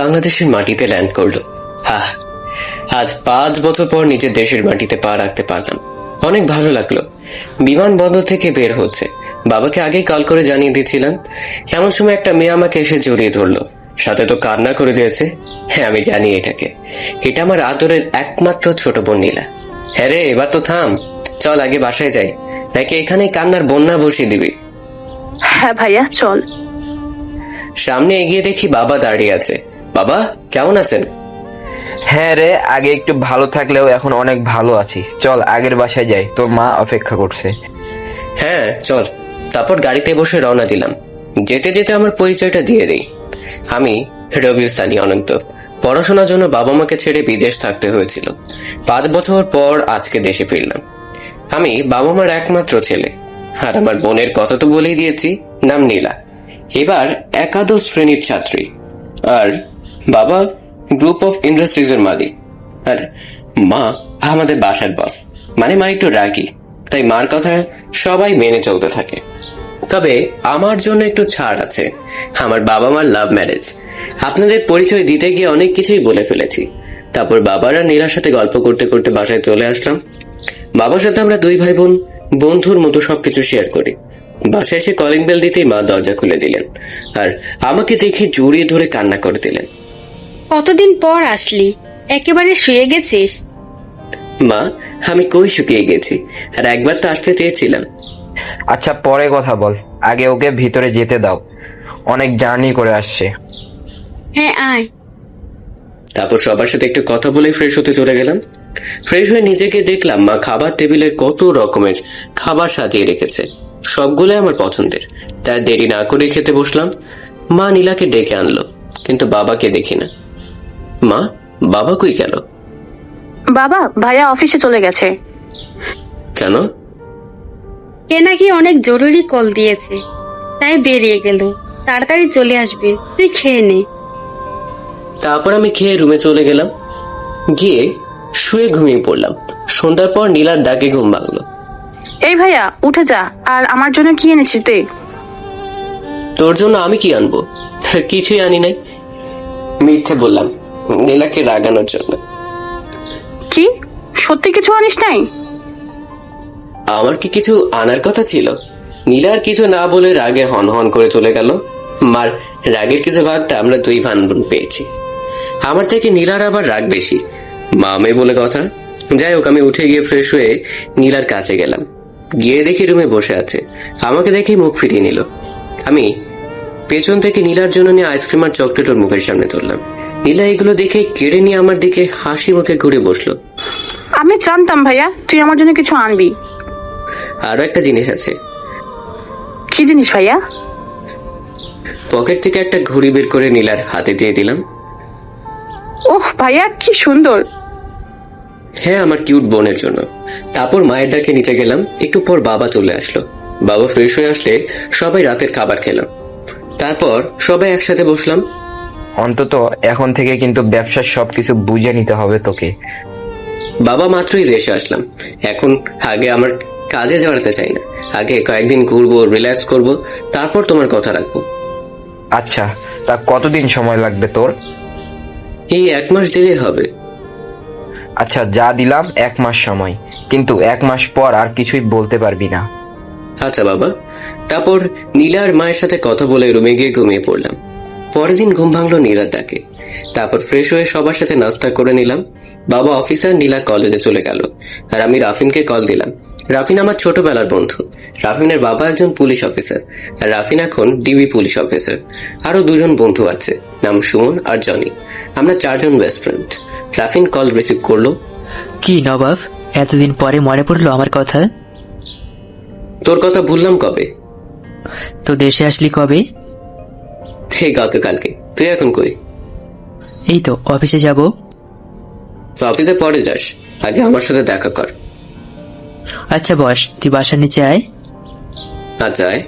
বাংলাদেশের মাটিতে ল্যান্ড করলো। হ্যাঁ, আজ 5 বছর পর নিজের দেশের মাটিতে পা রাখতে পারলাম। অনেক ভালো লাগলো। বিমানবন্দর থেকে বের হচ্ছে বাবাকে আগেই কল করে জানিয়ে দিয়েছিলাম। এমন সময় একটা মেয়ে আমাকে এসে জড়িয়ে ধরলো, সাথে তো কান্না করে দিয়েছে। হ্যাঁ, আমি জানি এটাকে। এটা আমার আদরের একমাত্র ছোট বোন নীলা। হ্যাঁ রে, এবার তো থাম, চল আগে বাসায় যাই, নাকি এখানেই কান্নার বন্যা বসিয়ে দিবি? হ্যাঁ ভাইয়া চল। সামনে এগিয়ে দেখি বাবা দাঁড়িয়ে আছে। বাবা, কেমন আছেন? হ্যাঁ রে, আগে একটু ভালো থাকলেও এখন অনেক ভালো আছি। চল আগের বাসায় যাই, তোর মা অপেক্ষা করছে। হ্যাঁ চল। তারপর গাড়িতে বসে রওনা দিলাম। যেতে যেতে আমার পরিচয়টা দিয়ে দিই। আমি রবি সানি অনন্ত। পড়াশোনার জন্য বাবা মাকে ছেড়ে বিদেশ থাকতে হয়েছিল। 5 বছর পর আজকে দেশে ফিরলাম। আমি বাবা মার একমাত্র ছেলে। আর আমার বোনের কথা তো বলেই দিয়েছি, নাম নীলা। এবার একাদশ শ্রেণীর ছাত্রী। আর বাবা গ্রুপ অফ ইন্ডাস্ট্রিজের মালিক। আর মা আমাদের বাসার বস। মানে মা একটু রাগী, তাই মার কথা সবাই মেনে চলতে থাকে। তবে আমার জন্য একটু ছাড় আছে। আমার বাবা মার লাভ ম্যারেজ। আপনাদের পরিচয় দিতে গিয়ে অনেক কিছুই বলে ফেলেছি। তারপর বাবার আর নীলার সাথে গল্প করতে করতে বাসায় চলে আসলাম। বাবার সাথে আমরা 2 ভাই বোন বন্ধুর মতো সবকিছু শেয়ার করি। বাসায় এসে কলিং বেল দিতেই মা দরজা খুলে দিলেন আর আমাকে দেখে জড়িয়ে ধরে কান্না করে দিলেন। কতদিন পর আসলি, একেবারে শুয়ে গেছিস? মা, আমি কই শুকিয়ে গেছি, আর একবার তো আসতে চেয়েছিলাম। আচ্ছা পরে কথা বল, আগে ওকে ভিতরে যেতে দাও, অনেক জার্নি করে আসছে। হ্যাঁ আয়। তারপর সবার সাথে একটু কথা বলে ফ্রেশ হতে চলে গেলাম। ফ্রেশ হয়ে নিজেকে দেখলাম মা খাবার টেবিলের কত রকমের খাবার সাজিয়ে রেখেছে। সবগুলো আমার পছন্দের, তাই দেরি না করে খেতে বসলাম। মা নীলাকে ডেকে আনলো, কিন্তু বাবাকে দেখি না। মা, বাবা কই গেল? বাবা ভাইয়া অফিসে চলে গেছে। কেন? কে নাকি অনেক জরুরি কল দিয়েছে, তাই বেরিয়ে গেল। তাড়াতাড়ি চলে আসবে, তুই খেয়ে নে। তারপর আমি খেয়ে রুমে চলে গেলাম। গিয়ে শুয়ে ঘুমিয়ে পড়লাম। সন্ধ্যার পর নীলার ডাকে ঘুম ভাঙলো। এই ভাইয়া উঠে যা, আর আমার জন্য কি এনেছিস দে। তোর জন্য আমি কি আনবো? কিছুই আনি নাই। মিথ্যে বললাম নীলাকে রাগানোর জন্য। কি সত্যি কিছু আনিস নাই? আমার কি কিছু আনার কথা ছিল? নীলার কিছু না বলে রাগে হন হন করে চলে গেল। মার রাগের কিছু ভাগটা আমরা 2 ভাই বোন পেয়েছি। আমার থেকে নীলার আবার রাগ বেশি, মা মেয়ে বলে কথা। যাই হোক, আমি উঠে গিয়ে ফ্রেশ হয়ে নীলার কাছে গেলাম। গিয়ে দেখি রুমে বসে আছে। আমাকে দেখে মুখ ফিরিয়ে নিল। আমি পেছন থেকে নীলার জন্য নিয়ে আইসক্রিম আর চকলেট ওর মুখের সামনে তুললাম। নীলা এগুলো দেখে কেড়ে নিয়ে আমার দিকে হাসি মুখে ঘুরে বসলো। আমি জানতাম ভাইয়া তুই আমার জন্য কিছু আনবি। আরো একটা জিনিস আছে। কি জিনিস ভাইয়া? পকেট থেকে একটা ঘড়ি বের করে নীলার হাতে দিয়ে দিলাম। ওহ ভাইয়া কি সুন্দর। হ্যাঁ, আমার কিউট বোনের জন্য। তারপর মায়ের ডাকে নিচে গেলাম। একটু পর বাবা চলে আসলো। বাবা ফ্রেশ হয়ে আসলে সবাই রাতের খাবার খেলাম। তারপর সবাই একসাথে বসলাম। অন্তত এখন থেকে কিন্তু ব্যবসার সবকিছু বুঝে নিতে হবে তোকে। বাবা মাত্রই দেশে আসলাম। এখন আগে আমার কাজে জড়াতে চাই না। আগে কয়েকদিন ঘুরবো, রিল্যাক্স করব, তারপর তোমার কথা রাখবো। আচ্ছা, তা কতদিন সময় লাগবে তোর? এই 1 মাস দিলেই হবে। আচ্ছা, যা দিলাম 1 মাস সময়, কিন্তু 1 মাস পর আর কিছুই বলতে পারবি না। আচ্ছা বাবা। তারপর নীলার মায়ের সাথে কথা বলে রুমে গিয়ে ঘুমিয়ে পড়লাম। পরের দিন ঘুম ভাঙলো নীলার ডাকে। তারপর ফ্রেশ হয়ে সবার সাথে নাস্তা করে নিলাম। বাবা অফিসার, নীলা কলেজে চলে গেল। আর আমি রাফিনকে কল দিলাম। রাফিন আমার ছোটবেলার বন্ধু। রাফিনের বাবা একজন পুলিশ অফিসার, আর রাফিন এখন ডিবি পুলিশ অফিসার। আরো 2 জন বন্ধু আছে, নাম সুমন আর জনি। আমরা 4 জন বেস্ট ফ্রেন্ড। রাফিন কল রিসিভ করলো। কি নবাব, এতদিন পরে মনে পড়লো আমার কথা? তোর কথা ভুললাম কবে? তো দেশে আসলি কবে? এই গতকালকে। তুই এখন কই? এই তো অফিসে যাব। অফিসে পরে যাস, আগে আমার সাথে দেখা কর। আচ্ছা বস, তুই বাসার নিচে আয়। আচ্ছা আয়।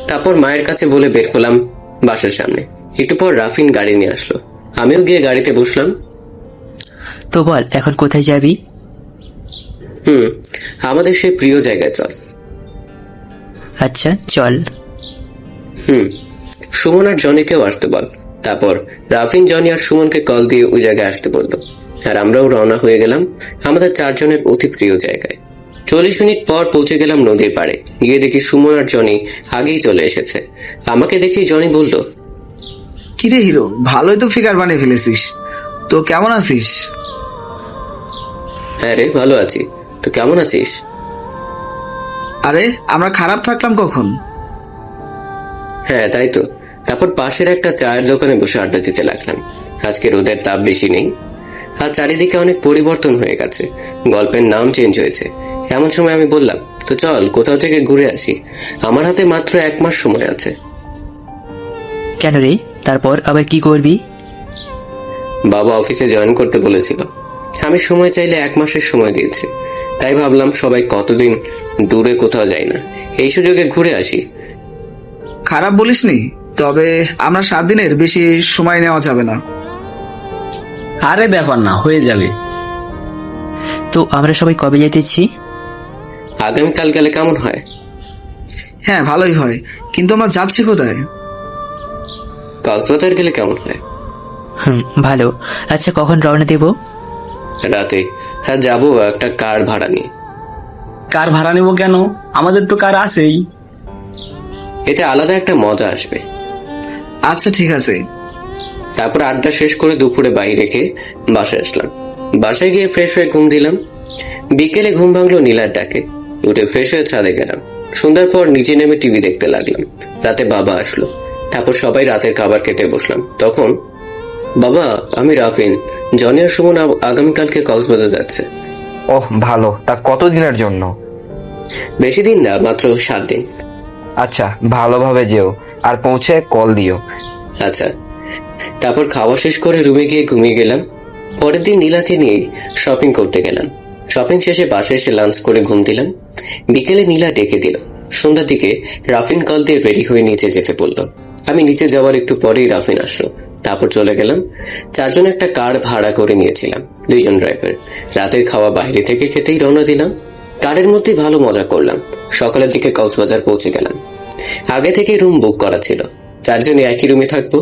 তারপর মায়ের কাছে বলে বের হলাম বাসার সামনে। একটু পর রাফিন গাড়ি নিয়ে আসলো। আমিও গিয়ে গাড়িতে বসলাম। তো বল এখন কোথায় যাবি? আমাদের সেই প্রিয় জায়গায় চল। আচ্ছা চল। সুমন আর জনিকেও আসতে বল। তারপর রাফিন, জনি আর সুমনকে কল দিয়ে ওই জায়গায় আসতে বললো, আর আমরাও রওনা হয়ে গেলাম আমাদের চারজনের অতি প্রিয় জায়গায়। 40 মিনিট পর পৌঁছে গেলাম নদীর পাড়ে। গিয়ে দেখি সুমন আর জনি আগেই চলে এসেছে। আমাকে দেখি জনি বলল, কিরে হিরো, ভালোই তো ফিগার বানিয়ে ফেলেছিস। তো কেমন আছিস? হ্যাঁ রে, ভালো আছি। তো কেমন আছিস? আরে আমরা খারাপ থাকলাম কখন? হ্যাঁ তাই তো। তারপর পাশের একটা চায়ের দোকানে বসে আড্ডা দিতে লাগলাম। আজকে রোদের তাপ বেশি নেই, আর চারিদিকে অনেক পরিবর্তন হয়ে গেছে। গল্পের নাম চেঞ্জ হয়েছে। এমন সময় আমি বললাম, তো চল কোথাও থেকে ঘুরে আসি। আমার হাতে মাত্র 1 মাস সময় আছে। কেন রে, তারপর আবার কি করবি? বাবা অফিসে জয়েন করতে বলেছিল। আমি সময় চাইলে 1 মাসের সময় দিয়েছে। তাই ভাবলাম সবাই কতদিন দূরে কোথাও যায় না, এই সুযোগে ঘুরে আসি। খারাপ বলিসনি, তবে আমরা 7 দিনের বেশি সময় নেওয়া যাবে না। আরে ব্যাপার না, হয়ে যাবে। তো আমরা সবাই কবে যেতেছি? আগামীকাল গেলে কেমন হয়? হ্যাঁ ভালোই হয়, কিন্তু আমরা যাচ্ছি কোথায়? কক্সবাজার গেলে কেমন হয়? ভালো। আচ্ছা, কখন রওনা দেব? রাতে। হ্যাঁ যাবো, একটা কার ভাড়া নিয়ে। কার ভাড়া নেবো কেন? আমাদের তো কার আছেই। এতে আলাদা একটা মজা আসবে। আচ্ছা ঠিক আছে। তারপর আড্ডা শেষ করে দুপুরে বাইরে খেয়ে বাসায় আসলাম। বাসায় গিয়ে ফ্রেশ হয়ে ঘুম দিলাম। বিকেলে ঘুম ভাঙলো নীলার ডাকে। উঠে ফ্রেশ হয়ে ছাদে গেলাম। সন্ধ্যার পর নিচে নেমে টিভি দেখতে লাগলাম। রাতে বাবা আসলো। তারপর সবাই রাতের খাবার খেতে বসলাম। তখন, বাবা, আমি রাফিন, জনি আর সুমন আগামীকালকে কক্সবাজার যাচ্ছে। ওহ ভালো, তা কতদিনের জন্য? বেশি দিন না, মাত্র 7 দিন। আচ্ছা, ভালোভাবে যেও, আর পৌঁছে কল দিও। আচ্ছা। তারপর খাওয়া শেষ করে রুমে গিয়ে ঘুমিয়ে গেলাম। পরের দিন নীলাকে নিয়ে শপিং করতে গেলাম। শপিং শেষে বাসায় এসে লাঞ্চ করে ঘুম দিলাম। বিকেলে নীলা ডেকে দিল। সন্ধ্যার দিকে রাফিন কল দিয়ে রেডি হয়ে নিচে যেতে বলল। আমি নিচে যাওয়ার একটু পরেই রাফিন আসলো। তারপর চলে গেলাম। 4 জন একটা কার ভাড়া করে নিয়েছিলাম, 2 জন ড্রাইভার। রাতের খাওয়া বাইরে থেকে খেতেই রওনা দিলাম। কারের মধ্যে ভালো মজা করলাম। সকালের দিকে কক্সবাজার পৌঁছে গেলাম। আগে থেকে রুম বুক করা ছিল, 4 জনই একই রুমে থাকবো।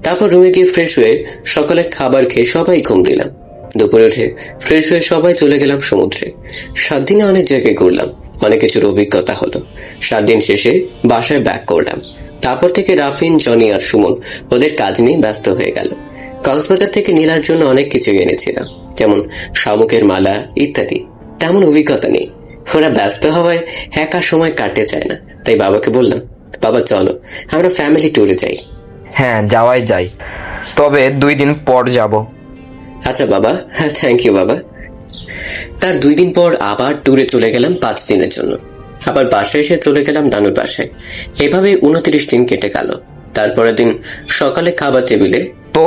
তারপর রুমে গিয়ে ফ্রেশ হয়ে সকালের খাবার খেয়ে সবাই ঘুম দিলাম। দুপুরে উঠে ফ্রেশ হয়ে সবাই চলে গেলাম সমুদ্রে। 7 দিনে অনেক জায়গায় ঘুরলাম, অনেক কিছুর অভিজ্ঞতা হলো। 7 দিন শেষে বাসায় ব্যাক করলাম। তারপর থেকে রাফিন, জনি আর সুমন ওদের কাজ নিয়ে ব্যস্ত হয়ে গেল। কক্সবাজার থেকে নীলার জন্য অনেক কিছু এনেছিলাম, যেমন শামুকের মালা ইত্যাদি। তেমন অভিজ্ঞতা নেই। ওরা ব্যস্ত হওয়ায় একা সময় কাটতে চায় না। তাই বাবাকে বললাম, বাবা চলো আমরা ফ্যামিলি ট্যুরে যাই। হ্যাঁ যাওয়াই যায়, তবে 2 দিন পর যাব। আচ্ছা বাবা, হ্যাঁ থ্যাংক ইউ বাবা। তার 2 দিন পর আবার ট্যুরে চলে গেলাম 5 দিনের জন্য। আবার বাসায় এসে চলে গেলাম নানুর বাসায়। এভাবে 29 দিন কেটে গেল। তারপরের দিন সকালে খাবার টেবিলে। তো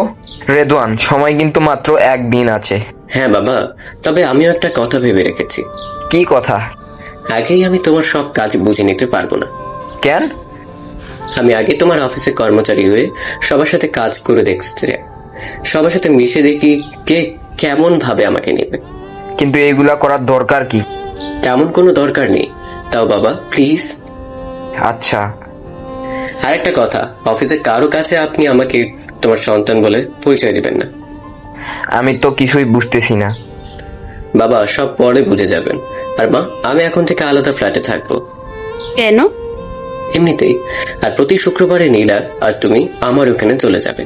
রেদওয়ান, সময় কিন্তু মাত্র 1 দিন আছে। হ্যাঁ বাবা, তবে আমিও একটা কথা ভেবে রেখেছি। কি কথা? আগেই আমি তোমার সব কাজ বুঝে নিতে পারবো না। কেন? আমি আগে তোমার অফিসে কর্মচারী হয়ে সবার সাথে কাজ করে দেখতে চাই। সবার সাথে মিশে দেখি কে কেমন ভাবে আমাকে নেবে। কিন্তু এইগুলা করার দরকার কি? তেমন কোনো দরকার নেই। তাও বাবা প্লিজ। আচ্ছা। আরেকটা কথা, অফিসে কারো কাছে আপনি আমাকে তোমার সন্তান বলে পরিচয় দিবেন না। আমি তো কিছুই বুঝতেছি না। বাবা সব পরে বুঝে যাবেন। আর মা, আমি এখন থেকে আলাদা ফ্ল্যাটে থাকবো। কেন? এমনিতেই। আর প্রতি শুক্রবারে নীলা আর তুমি আমার ওখানে চলে যাবে।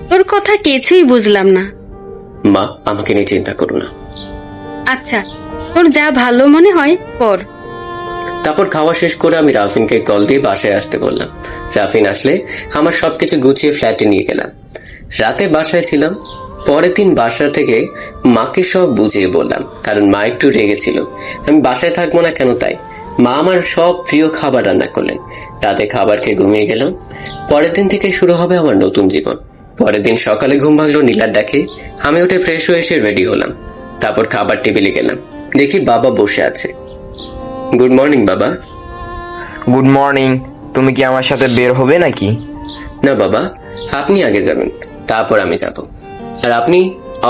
তোর কথা কিছুই বুঝলাম না। মা, আমাকে নিয়ে চিন্তা করো না। আচ্ছা, তোর যা ভালো মনে হয় কর। তারপর খাওয়া শেষ করে আমি রাফিনকে কল দিয়ে বাসায় আসতে বললাম। রাফিন আসলে আমার সবকিছু গুছিয়ে ফ্ল্যাটে নিয়ে গেলাম। রাতে বাসায় ছিলাম। পরের দিন বাসা থেকে মাকে সব বুঝিয়ে বললাম, কারণ মা একটু রেগেছিল আমি বাসায় থাকবো না কেন। তাই মা আমার সব প্রিয় খাবার রান্না করলেন। রাতে খাবার খেয়ে ঘুমিয়ে গেলাম। পরের দিন থেকে শুরু হবে আমার নতুন জীবন। পরের দিন সকালে ঘুম ভাঙলো নীলার ডাকে। আমি উঠে ফ্রেশ হয়ে এসে রেডি হলাম। তারপর খাবার টেবিলে গেলাম। দেখি বাবা বসে আছে। গুড মর্নিং বাবা। Good morning. তুমি কি আমার সাথে বের হবে নাকি? না বাবা, আপনি আগে যাবেন, তারপর আমি যাব। আর আপনি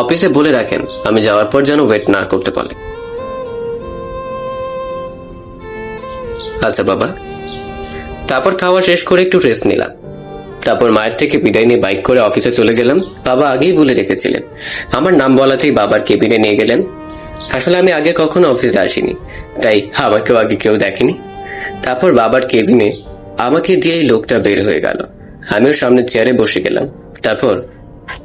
অফিসে বলে রাখেন আমি যাওয়ার পর যেন ওয়েট না করতে বলে। আচ্ছা বাবা। তারপর খাওয়া শেষ করে একটু রেস্ট নিলাম। তারপর মায়ের থেকে বিদায় নিয়ে বাইক করে অফিসে চলে গেলাম। বাবা আগেই বলে রেখেছিলেন, আমার নাম বলাতেই বাবার কেবিনে নিয়ে গেলেন। আসলে আমি আগে কখনো অফিসে আসিনি, তাই আমাকেও আগে কেউ দেখেনি। তারপর বাবার কেবিনে আমাকে দিয়েই লোকটা বের হয়ে গেল। আমিও সামনের চেয়ারে বসে গেলাম। তারপর,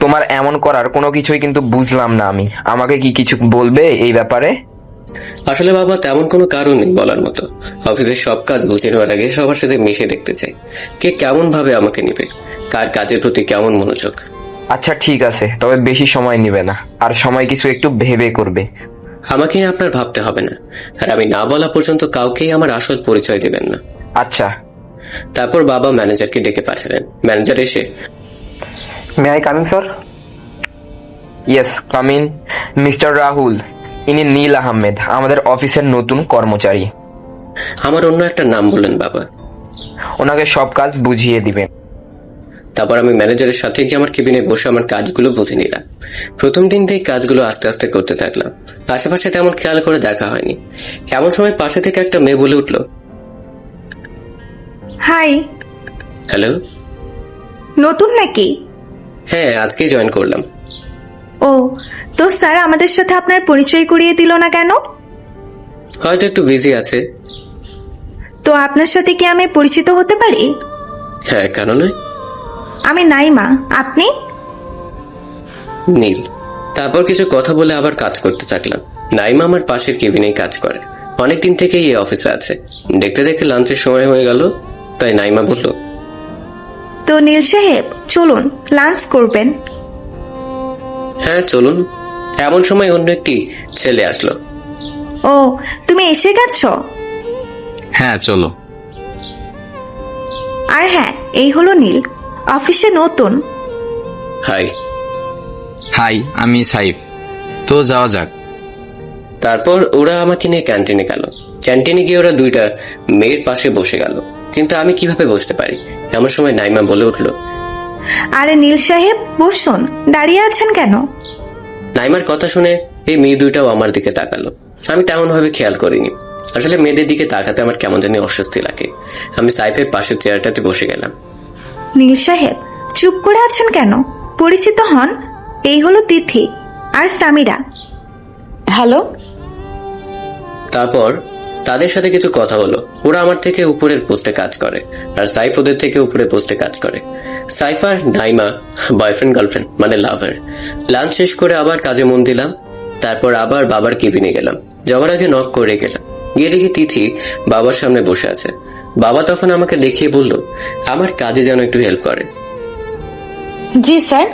তোমার এমন করার কোনো কিছুই কিন্তু বুঝলাম না আমি। আমাকে কি কিছু বলবে এই ব্যাপারে? আসলে বাবা তেমন কোনো কারণ নেই বলার মতো। অফিসের সব কাজ বুঝে নেওয়ার আগে সবার সাথে মিশে দেখতে চাই কে কেমন ভাবে আমাকে নিবে, কার কাজের প্রতি কেমন মনোযোগ। আচ্ছা ঠিক আছে, তবে বেশি সময় নিবে না, আর সময় কিছু একটু ভেবে করবে। আমাকে নিয়ে আপনার ভাবতে হবে না, আর আমি না বলা পর্যন্ত কাউকেই আমার আসল পরিচয় দিবেন না। আচ্ছা। তারপর বাবা ম্যানেজারকে ডেকে পাঠালেন। ম্যানেজার এসে, may I coming sir? Yes come in. Mister Rahul, ইনি নীল আহমেদ, আমাদের অফিসের নতুন কর্মচারী। আমার অন্য একটা নাম বললেন বাবা। ওনাকে সব কাজ বুঝিয়ে দিবেন। তারপর আমি ম্যানেজারের সাথে গিয়ে আমার কেবিনে বসে আমার কাজগুলো বুঝে নিলাম। প্রথম দিন থেকে কাজগুলো আস্তে আস্তে করতে থাকলাম। আশেপাশে তেমন খেয়াল করে দেখা হয়নি। এমন সময় পাশে থেকে একটা মেয়ে বলে উঠলো, হাই। হ্যালো। নতুন নাকি? হ্যাঁ, আজকেই জয়েন করলাম। ও, তো স্যার আমাদের সাথে আপনার পরিচয় করিয়ে দিল না কেন? হয়তো একটু বিজি আছে। তো আপনার সাথে কি আমি পরিচিত হতে পারি? হ্যাঁ, কেন নয়। আমি নাইমা, আপনি? নীল। তারপর কিছু কথা বলে আবার কাজ করতে থাকলাম। নাইমা আমার পাশের কেবিনেই কাজ করে, অনেকদিন থেকেই এই অফিসে আছে। দেখতে দেখতে লাঞ্চের সময় হয়ে গেল, তাই নাইমা বলল, তো নীল সাহেব চলুন লাঞ্চ করবেন। হ্যাঁ চলুন। এমন সময় অন্য একটি ছেলে আসলো। ও, তুমি এসে গেছো? হ্যাঁ চলো। আর হ্যাঁ, এই হলো নীল, অফিসে নতুন। হাই। হাই, আমি সাইফ। তো যাওয়া যাক। তারপর ওরা আমাকে নিয়ে ক্যান্টিনে গেল। ক্যান্টিনে গিয়ে ওরা দুইটা মেয়ের পাশে বসে গেল, কিন্তু আমি কিভাবে বসতে পারি? এমন সময় নাইমা বলে উঠলো, আরে নীল সাহেব বসুন, দাঁড়িয়ে আছেন কেন? নাইমার কথা শুনে এই মেয়ে দুইটাও আমার দিকে তাকালো। আমি তেমন ভাবে খেয়াল করিনি। আসলে মেয়েদের দিকে তাকাতে আমার কেমন জানি অস্বস্তি লাগে। আমি সাইফের পাশের চেয়ারটাতে বসে গেলাম। নীল সাহেব চুপ করে আছেন কেন? পরিচিত হন, এই হলো তিথি আর সামিরা। হ্যালো। তারপর তাদের সাথে কিছু কথা হলো। ওরা আমার থেকে উপরের পোস্টে কাজ করে, আর সাইফ ওদের থেকে উপরের পোস্টে কাজ করে। সাইফ আর নাইমা বয়ফ্রেন্ড গার্লফ্রেন্ড, মানে লাভার। লাঞ্চ শেষ করে আবার কাজে মন দিলাম। তারপর আবার বাবার কেবিনে গেলাম। যাওয়ার আগে নক করে গেলাম। গিয়ে দেখি তিথি বাবার সামনে বসে আছে। বাবা তখন আমাকে দেখিয়ে বলল, আমার কাজে যেন একটু হেল্প করে। জি স্যার।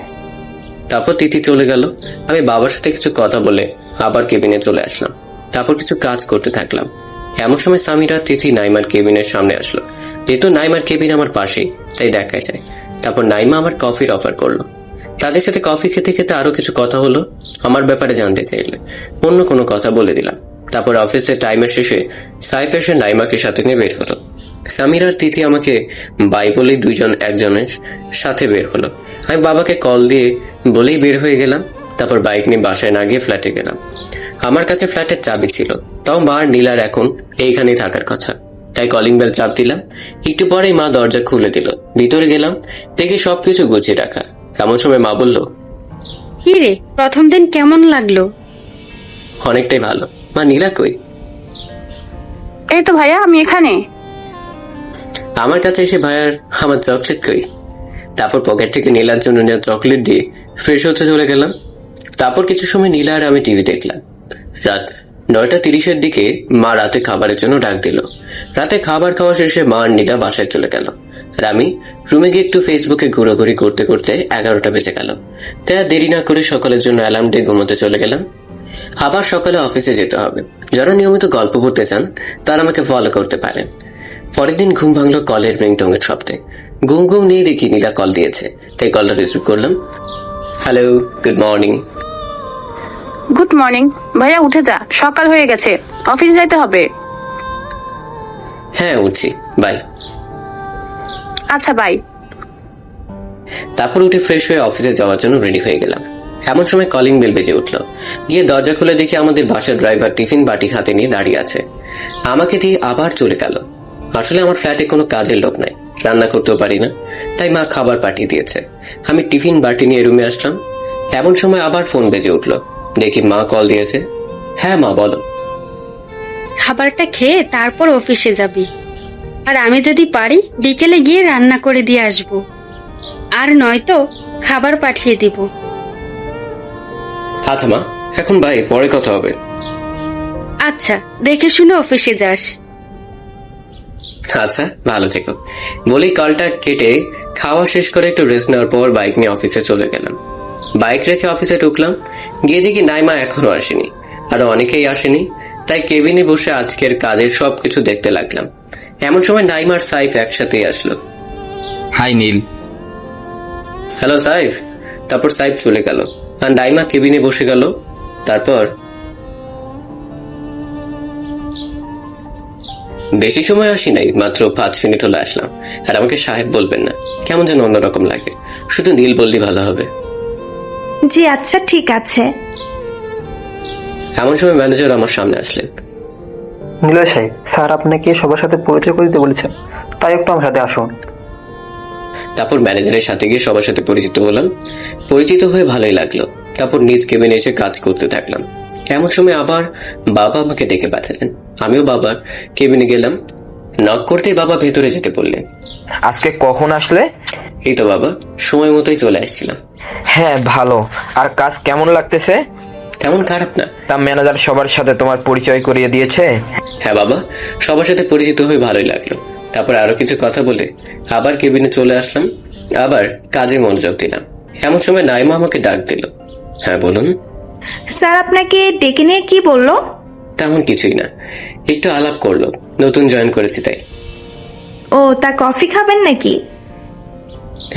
তারপর তিথি চলে গেল। আমি বাবার সাথে কিছু কথা বলে আবার কেবিনে চলে আসলাম। তারপর কিছু কাজ করতে থাকলাম। এমন সময় সামিরা তিথি নাইমার কেবিনের সামনে আসলো। যেহেতু নাইমার কেবিন আমার পাশেই, তাই দেখাই যায়। তারপর নাইমা আমার কফির অফার করলো। তাদের সাথে কফি খেতে খেতে আরো কিছু কথা হলো। আমার ব্যাপারে জানতে চাইলে অন্য কোনো কথা বলে দিলাম। তারপর অফিসের টাইমের শেষে সাইফ এসে নাইমাকে সাথে নিয়ে বের হলো। সামিরা আর তিথি আমাকে বাই বলেই দুইজন একজনের সাথে বের হলো। আমি বাবাকে কল দিয়ে বলেই বের হয়ে গেলাম। তারপর বাইক নিয়ে বাসায় না গিয়ে ফ্ল্যাটে গেলাম। আমার কাছে ফ্ল্যাটের চাবি ছিল, তাও মা আর নীলার এখন এইখানেই থাকার কথা, তাই কলিং বেল চাপ দিলাম। একটু পরেই মা দরজা খুলে দিল। ভিতরে গেলাম, দেখি সবকিছু গুছিয়ে রাখা। এমন সময় মা বলল, কি রে, প্রথম দিন কেমন লাগলো? অনেকটাই ভালো। মা, নীলা কই? এই তো ভাইয়া, আমি এখানে। আমার কাছে এসে ভাইয়ার আমার চকলেট কই? তারপর পকেট থেকে নীলার জন্য নেওয়া চকলেট দিয়ে ফ্রেশ হতে চলে গেলাম। তারপর কিছু সময় নীলা আর আমি টিভি দেখলাম। রাত 9:30 দিকে মা রাতে খাবারের জন্য ডাক দিল। রাতে খাবার খাওয়া শেষে মা আর নীলা বাসায় চলে গেল, আর আমি রুমে গিয়ে একটু ফেসবুকে ঘোরাঘুরি করতে করতে 11টা বেজে গেল। তাই আর দেরি না করে সকালের জন্য অ্যালার্ম দিয়ে ঘুমোতে চলে গেলাম। আবার সকালে অফিসে যেতে হবে। যারা নিয়মিত গল্প করতে চান তারা আমাকে ফলো করতে পারেন। পরের দিন ঘুম ভাঙলো কলের রিংটনের শব্দে। ঘুম ঘুম নিয়ে দেখি নীলা কল দিয়েছে, তাই কলটা রিসিভ করলাম। Hello, good morning. Good morning. ভাইয়া উঠে যা, সকাল হয়ে গেছে, অফিস যাইতে হবে। হ্যাঁ উঠছি, বাই। আচ্ছা বাই। তারপর উঠে ফ্রেশ হয়ে অফিসে যাওয়ার জন্য রেডি হয়ে গেলাম। এমন সময় কলিং বেল বেজে উঠলো। গিয়ে দরজা খুলে দেখি আমাদের বাসার ড্রাইভার টিফিন বাটি হাতে নিয়ে দাঁড়িয়ে আছে। আমাকে দিয়ে আবার চলে গেল। আসলে আমার ফ্ল্যাটে কোনো কাজের লোক নাই, রান্না করতেও পারি না, তাই মা খাবার পাঠিয়ে দিয়েছে। আমি টিফিন বাটি নিয়ে রুমে আসলাম। এমন সময় আবার ফোন বেজে উঠলো। দেখি মা কল দিয়েছে। হ্যাঁ মা, বলো। খাবারটা খেয়ে তারপর অফিসে যাবি। আর আমি যদি পারি বিকেলে গিয়ে রান্না করে দিয়ে আসবো, আর নয়তো খাবার পাঠিয়ে দিব। আচ্ছা মা, এখন বাই, পরে কথা হবে। আচ্ছা, দেখে শুনে অফিসে যাস। আচ্ছা, ভালো থেকো। বলি কলটা কেটে খাওয়া শেষ করে একটু রেস্ট নেওয়ার পর বাইক নিয়ে অফিসে চলে গেলাম। বাইক রেখে অফিসে ঢুকলাম। গিয়ে দেখি নাইমা এখনো আসেনি, আরো অনেকেই আসেনি। তাই কেবিনে বসে আজকের কাজের সবকিছু দেখতে লাগলাম। এমন সময় নাইমা আর সাইফ একসাথেই আসলো। হাই নীল। হ্যালো সাইফ। তারপর সাইফ চলে গেল আর নাইমা কেবিনে বসে গেল। তারপর বেশি সময় আসি নাই, মাত্র 5 মিনিট হলো আসলাম। আর আমাকে সাহেব বলবেন না, কেমন যেন অন্যরকম লাগে। শুধু নীল বললেই ভালো হবে। জি আচ্ছা, ঠিক আছে। এমন সময় ম্যানেজার আমার সামনে আসলেন। নিলয় সাহেব, স্যার আপনাকে সবার সাথে পরিচয় করে দিতে বলেছেন, তাই একটু আমার সাথে আসুন। তারপর ম্যানেজারের সাথে গিয়ে সবার সাথে পরিচিত হলাম। পরিচিত হয়ে ভালোই লাগলো। তারপর নিজ কেবিনে এসে কাজ করতে থাকলাম। এমন সময় আবার বাবা আমাকে ডেকে পাঠালেন। আমিও বাবার কেবিনে গেলাম। নক করতেই বাবা ভেতরে যেতে বললেন। আজকে কখন আসলে? এই তো বাবা, সময় মতোই চলে আসছিলাম। হ্যাঁ, ভালো। আর কাজ কেমন লাগতেছে? তেমন খারাপ না। তা ম্যানেজার সবার সাথে তোমার পরিচয় করিয়ে দিয়েছে? হ্যাঁ বাবা, সবার সাথে পরিচিত হয়ে ভালোই লাগলো। তারপর আরো কিছু কথা বলে আবার কেবিনে চলে আসলাম। আবার কাজে মনোযোগ দিলাম। এমন সময় নাইমা আমাকে ডাক দিল। হ্যাঁ বলুন। স্যার আপনাকে ডেকে নিয়ে কি বললো? তেমন কিছুই না, একটু আলাপ করলো। নতুন জয়েন করেছি তাই। ও, তা কফি খাবেন নাকি?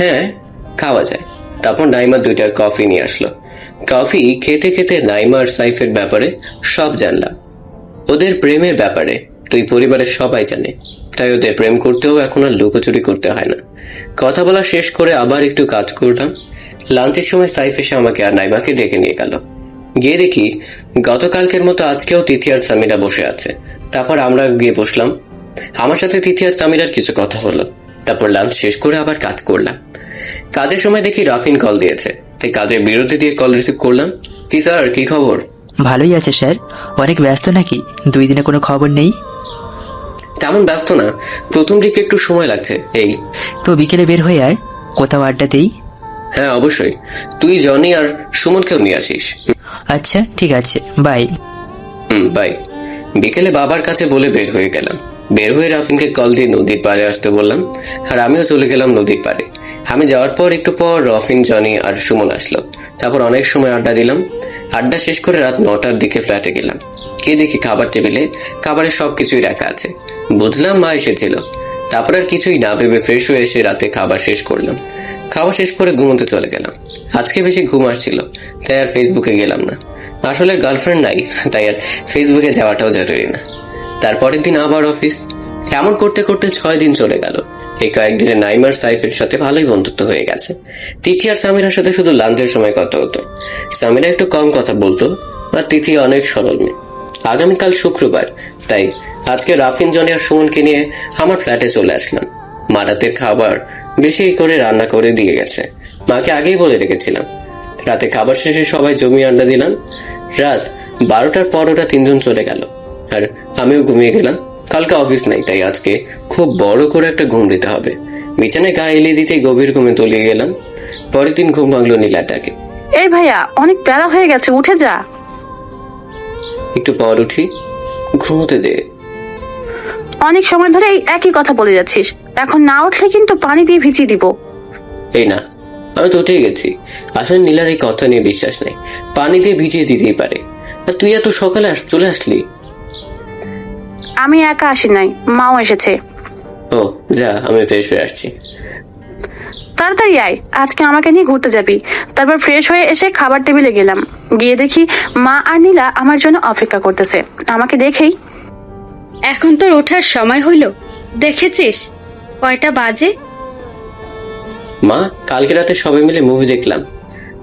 হ্যাঁ, খাওয়া যায়। তারপর নাইমা 2টা কফি নিয়ে আসলো। কফি খেতে খেতে নাইমা আর সাইফের ব্যাপারে সব জানলাম। ওদের প্রেমের ব্যাপারে তুই পরিবারের সবাই জানে, তাই ওদের প্রেম করতেও এখন আর লুকোচুরি করতে হয় না। কথা বলা শেষ করে আবার একটু কাজ করলাম। লাঞ্চের সময় সাইফ এসে আমাকে আর নাইমাকে ডেকে নিয়ে গেল। গিয়ে দেখি গতকালকের মতো আজকেও তিথি আর সামিরা বসে আছে। তারপর আমরা গিয়ে বসলাম। আমার সাথে তিথি আর সামিরার কিছু কথা হলো। তারপর লাঞ্চ শেষ করে আবার কাজ করলাম। কাজের সময় দেখি রাফিন কল দিয়েছে, তাই কাজের বিরতি দিয়ে কল রিসিভ করলাম। কি স্যার, কি খবর? ভালোই আছে স্যার। অনেক ব্যস্ত নাকি? 2 দিনে কোনো খবর নেই? তেমন ব্যস্ত না, প্রথম দিকে একটু সময় লাগছে এই। তো বিকেলে বের হয়ে আয়, কোথাও আড্ডা দেই। হ্যাঁ অবশ্যই, তুই জনি আর সুমনকেও নিয়ে আসিস। আচ্ছা ঠিক আছে, বাই। বাই। বিকেলে বাবার কাছে বলে বের হয়ে গেলাম। বের হয়ে রাফিনকে কল দিয়ে নদীর পাড়ে আসতে বললাম, আর আমিও চলে গেলাম নদীর পাড়ে। আমি যাওয়ার পর একটু পর রফিন, জনি আর সুমন আসলো। তারপর অনেক সময় আড্ডা দিলাম। আড্ডা শেষ করে রাত 9টার দিকে ফ্ল্যাটে গেলাম। গিয়ে দেখি খাবার টেবিলে খাবারের সবকিছুই রাখা আছে। বুঝলাম মা এসেছিল। তারপর আর কিছুই না ভেবে ফ্রেশ হয়ে এসে রাতে খাবার শেষ করলাম। খাওয়া শেষ করে ঘুমোতে চলে গেলাম। আজকে বেশি ঘুম আসছিল, তাই আর ফেসবুকে গেলাম না। আসলে গার্লফ্রেন্ড নাই, তাই আর ফেসবুকে যাওয়াটাও জরুরি না। তারপরের দিন আবার অফিস। এমন করতে করতে 6 দিন চলে গেল। এই কয়েকদিনে নাইমার সাইফের সাথে ভালোই বন্ধুত্ব হয়ে গেছে। তিথি আর সামিরার সাথে শুধু লাঞ্চের সময় কথা হতো। সামিরা একটু কম কথা বলতো, আর তিথি অনেক সরল মেয়ে। আগামীকাল শুক্রবার, তাই আজকে রাফিন, জনি আর সুমনকে নিয়ে আমার ফ্ল্যাটে চলে আসলাম। মা রাতের খাবার বেশি করে রান্না করে দিয়ে গেছে। মাকে আগেই বলে রেখেছিলাম। রাতে খাবার শেষে সবাই জমি আড্ডা দিলাম। রাত 12টার পর ওরা 3জন চলে গেল, আর আমিও ঘুমিয়ে গেলাম। কালকে অফিস নাই, তাই আজকে খুব বড় করে একটা ঘুম দিতে হবে। বিছানায় গা এলিয়ে দিতে গভীর ঘুমে তলিয়ে গেলাম। পরের দিন ঘুম ভাঙলো নীলাটাকে। এই ভাইয়া, অনেক প্যারা হয়ে গেছে, উঠে যা। একটু পর উঠি, ঘুমোতে দে। অনেক সময় ধরে এই একই কথা বলে যাচ্ছিস। এখন না উঠলে কিন্তু পানি দিয়ে ভিজিয়ে দিব। এই না, আমি তো উঠেই গেছি। আসলে নীলার এই কথা নিয়ে বিশ্বাস নেই, পানি দিয়ে ভিজিয়ে দিতেই পারে। আর তুই এত সকালে চলে আসলি? আমি একা আসি নাই, মাও এসেছে। ও যা, আমি ফ্রেশ হয়ে আসছি। তাড়াতাড়ি আয়, আজকে আমাকে নিয়ে ঘুরতে যাবি। তারপর ফ্রেশ হয়ে এসে খাবার টেবিলে গেলাম। গিয়ে দেখি মা আর নীলা আমার জন্য অপেক্ষা করতেছে। আমাকে দেখেই, এখন তোর ওঠার সময় হইলো, দেখেছিস কয়টা বাজে? মা, কালকে রাতে সবাই মিলে মুভি দেখলাম,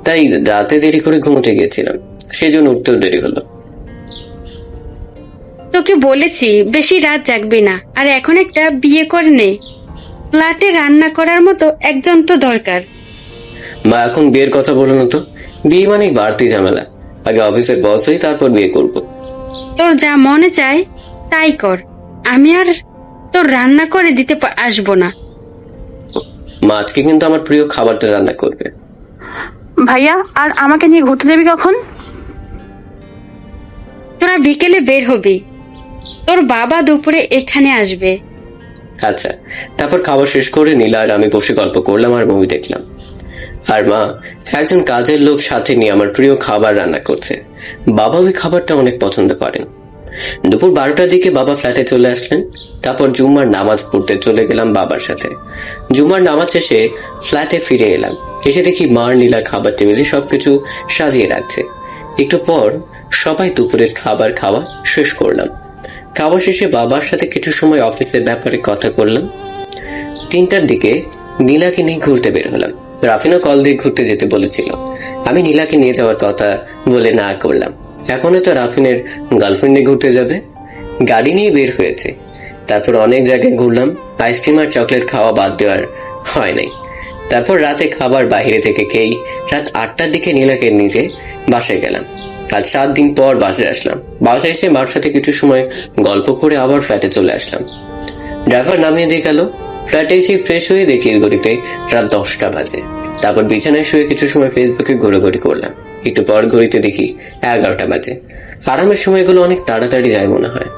তাই রাতে দেরি করে ঘুমোতে গেছিলাম, সেই জন্য উঠতেও দেরি হলো। তোকে বলেছি বেশি রাত জাগবি না, আর এখন একটা বিয়ে করে নে। ফ্ল্যাটে রান্না করার মতো একজন তো দরকার। মা এখন বিয়ের কথা বলো না তো, বিয়ে মানে বাড়তি ঝামেলা। আগে অফিসের বস হই, তারপর বিয়ে করব। তোর যা মনে চায় তাই কর, আমি আর তোর রান্না করে দিতে আসবো না। মা আজকে কিন্তু আমার প্রিয় খাবারটা রান্না করবে। ভাইয়া, আর আমাকে নিয়ে ঘুরতে যাবি কখন? তোরা বিকেলে বের হবি, তোর বাবা দুপুরে এখানে আসবে। আচ্ছা। তারপর খাবার শেষ করে নীলা আর আমি বসে গল্প করলাম আর মুভি দেখলাম। আর মা একজন কাজের লোক সাথে নিয়ে আমার প্রিয় খাবার রান্না করছে। বাবা ওই খাবারটা অনেক পছন্দ করেন। দুপুর 12টার দিকে বাবা ফ্ল্যাটে চলে আসলেন। তারপর জুম্মার নামাজ পড়তে চলে গেলাম বাবার সাথে। জুম্মার নামাজ শেষে ফ্ল্যাটে ফিরে এলাম। এসে দেখি মার নীলা খাবার টেবিলে সবকিছু সাজিয়ে রাখছে। একটু পর সবাই দুপুরের খাবার খাওয়া শেষ করলাম। খাওয়া শেষে বাবার সাথে কিছু সময় অফিসের ব্যাপারে কথা করলাম। 3টার দিকে নীলাকে নিয়ে ঘুরতে বের হলাম। রাফিনও কল দিয়ে ঘুরতে যেতে বলেছিল। আমি নীলাকে নিয়ে যাওয়ার কথা বলে না করলাম। এখনো তো রাফিনের গার্লফ্রেন্ডে ঘুরতে যাবে। গাড়ি নিয়ে বের হয়েছে। তারপর অনেক জায়গায় ঘুরলাম। আইসক্রিম আর চকলেট খাওয়া বাদ দেওয়ার হয় নাই। তারপর রাতে খাবার বাইরে থেকে খেয়েই রাত 8টার দিকে নীলাকে নিয়ে বাসায় গেলাম। আজ 7 দিন পর বাসায় আসলাম। বাসায় এসে মার সাথে কিছু সময় গল্প করে আবার ফ্ল্যাটে চলে আসলাম। ড্রাইভার নামিয়ে দিয়ে গেল। ফ্ল্যাটে এসে ফ্রেশ হয়ে দেখি ঘড়িতে রাত 10টা বাজে। তারপর বিছানায় শুয়ে কিছু সময় ফেসবুকে ঘোরাঘুরি করলাম। একটু পর ঘড়িতে দেখি 11টা বাজে। আরামের সময়গুলো অনেক তাড়াতাড়ি যায় মনে হয়,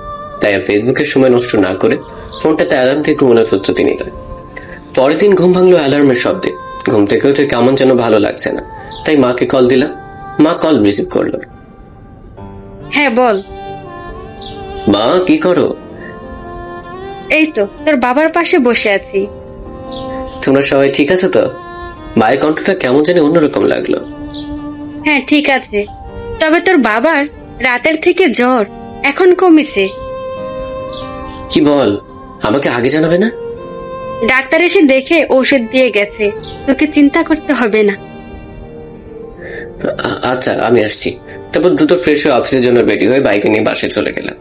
তাই আর ফেসবুকের সময় নষ্ট না করে ফোনটাতে অ্যালার্ম দিয়ে ঘুমানোর প্রস্তুতি নিলাম। পরের দিন ঘুম ভাঙলো অ্যালার্মের শব্দে। ঘুম থেকে উঠে কেমন যেন ভালো লাগছে না, তাই মাকে কল দিলাম। মা কল রিসিভ করলো। হ্যাঁ বল। মা কি করো? এই তো তোর বাবার পাশে বসে আছি। তোমরা সবাই ঠিক আছে তো? মায়ের কণ্ঠটা কেমন জানি অন্যরকম লাগলো। হ্যাঁ ঠিক আছে, তবে তোর বাবার রাতের থেকে জ্বর এখন কমেছে। কি বল? আমাকে আগে জানাবে না? ডাক্তার এসে দেখে ঔষধ দিয়ে গেছে, তোকে চিন্তা করতে হবে না। আচ্ছা আমি আসছি। তারপর দ্রুত ফ্রেশ হয়ে অফিসের জন্য রেডি হয়ে বাইকে নিয়ে বাসে চলে গেলাম।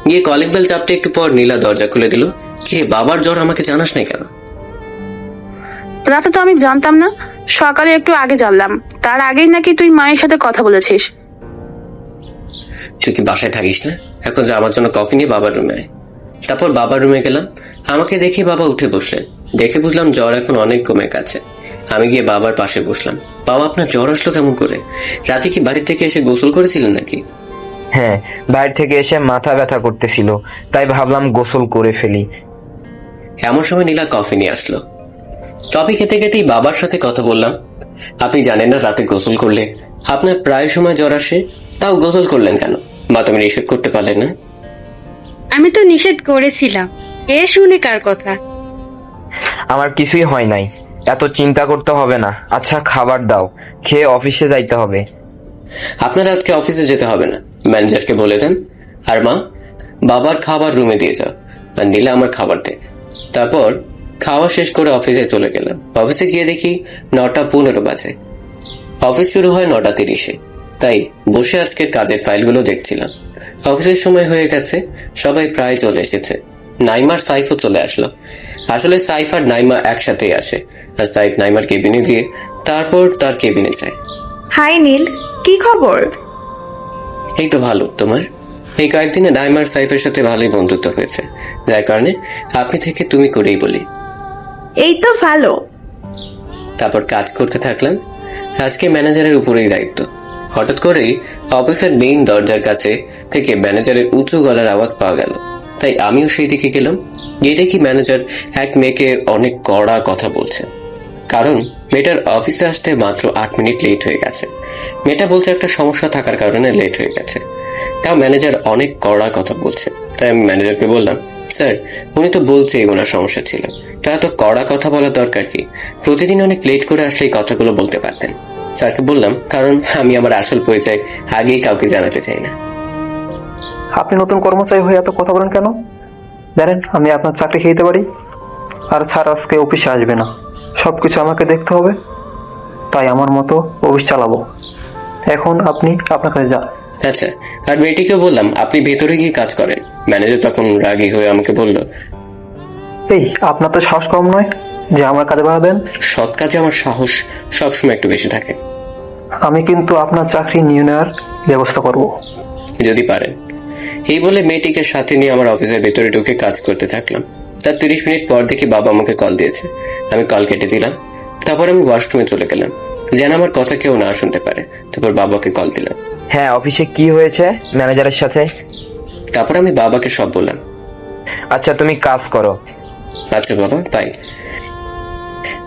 গিয়ে কলিং বেল চাপতে একটু পর নীলা দরজা খুলে দিল। কিরে বাবার জ্বর, আমাকে জানাস নাই কেন? রাতে তো আমি জানতাম না, সকালে একটু আগে জানলাম। তার আগেই নাকি তুই মায়ের সাথে কথা বলেছিস। তুই কি বাসায় থাকিস না? এখন যা, আমার জন্য কফি নিয়ে বাবার রুমে আয়। তারপর বাবার রুমে গেলাম। আমাকে দেখে বাবা উঠে বসলেন। দেখে বুঝলাম জ্বর এখন অনেক কমে গেছে। আমি গিয়ে বাবার পাশে বসলাম। বাবা, আপনার জ্বর আসলো কেমন করে? রাতে কি বাড়ি থেকে এসে গোসল করেছিলেন নাকি? হ্যাঁ, বাইরে থেকে এসে মাথা ব্যথা করতেছিল, তাই ভাবলাম গোসল করে ফেলি। এমন সময় নীলা কফি নিয়ে আসলো। কফি খেতে খেতেই বাবার সাথে কথা বললাম। আপনি জানেন না রাতে গোসল করলে আপনার প্রায় সময় জ্বর আসে, তাও গোসল করলেন কেন? মা তুমি নিষেধ করতে পারলেন না? আমি তো নিষেধ করেছিলাম, এ শুনে কার কথা? আমার কিছুই হয় নাই, এত চিন্তা করতে হবে না। আচ্ছা খাবার দাও, খেয়ে অফিসে যাইতে হবে। আপনার আজকে অফিসে যেতে হবে না, ম্যানেজারকে বলে দেন। আর মা, বাবার খাবার রুমে দিয়ে যাও, আর নীলা আমার খাবার দে। তারপর খাওয়া শেষ করে অফিসে চলে গেলাম। অফিসে গিয়ে দেখি 9:15 বাজে। অফিস শুরু হয় 9:30-এ, তাই বসে আজকের কাজের ফাইলগুলো দেখছিলাম। অফিসের সময় হয়ে গেছে, সবাই প্রায় চলে এসেছে। নাইমার সাইফও চলে আসলো। আসলে সাইফ আর নাইমা একসাথেই আসে, আর সাইফ নাইমার কেবিনে দিয়ে তারপর তার কেবিনে যায়। হাই নীল, কি খবর? এই তো ভালো। তোমার? এই কয়েকদিনে নাইমার সাইফের সাথে ভালোই বন্ধুত্ব হয়েছে, যার কারণে আপনি থেকে তুমি করেই বলি। এই তো ভালো। তারপর কাজ করতে থাকলাম। আজকে ম্যানেজারের উপরেই দায়িত্ব। হঠাৎ করেই অফিসের মেইন দরজার কাছে থেকে ম্যানেজারের উঁচু গলার আওয়াজ পাওয়া গেল, তাই আমিও সেই দিকে গেলাম। গিয়ে দেখি ম্যানেজার এক মেয়েকে অনেক কড়া কথা বলছে, কারণ মেয়েটার অফিসে আসতে মাত্র 8 মিনিট লেট হয়ে গেছে। মেয়েটা বলছে একটা সমস্যা থাকার কারণে লেট হয়ে গেছে। তাও ম্যানেজার অনেক কড়া কথা বলছে, তাই আমি ম্যানেজারকে বললাম, স্যার উনি তো বলছে ওনার সমস্যা ছিল, তারা তো কড়া কথা বলার দরকার কি? প্রতিদিন অনেক লেট করে আসলে এই কথাগুলো বলতে পারতেন। স্যারকে বললাম, কারণ আমি আমার আসল পরিচয় আগেই কাউকে জানাতে চাই না। আপনি নতুন কর্মচারী হয়ে এত কথা বলেন কেন? জানেন আমি আপনার চাকরি খেয়ে দিতে পারি। আর স্যার আজকে অফিসে আসবে না, সব কিছু আমাকে দেখতে হবে, তাই আমার মতো অফিস চালাবো। এখন আপনি আপনার কাছে যান। আচ্ছা। আর মেয়েটিকেও বললাম, আপনি ভেতরে গিয়ে কাজ করেন। ম্যানেজার তখন রাগী হয়ে আমাকে বলল, এই আপনার তো সাহস কম নয় যে আমার কাজে বাধা দেন। সৎ কাজে আমার সাহস সবসময় একটু বেশি থাকে। আমি কিন্তু আপনার চাকরি নিয়ে নেওয়ার ব্যবস্থা করব। যদি পারেন। এই বলে মেয়েটিকে সাথে নিয়ে আমার অফিসের ভেতরে ঢুকে কাজ করতে থাকলাম। তার 30 মিনিট পর দেখি বাবা আমাকে কল দিয়েছে। আমি কল কেটে দিলাম। তারপর আমি ওয়াশরুমে চলে গেলাম, যেন আমার কথা কেউ না শুনতে পারে। তারপর বাবাকে কল দিলাম। হ্যাঁ, অফিসে কি হয়েছে ম্যানেজারের সাথে? তারপর আমি বাবাকে সব বললাম। আচ্ছা, তুমি কাজ করো। আচ্ছা বাবা, বাই।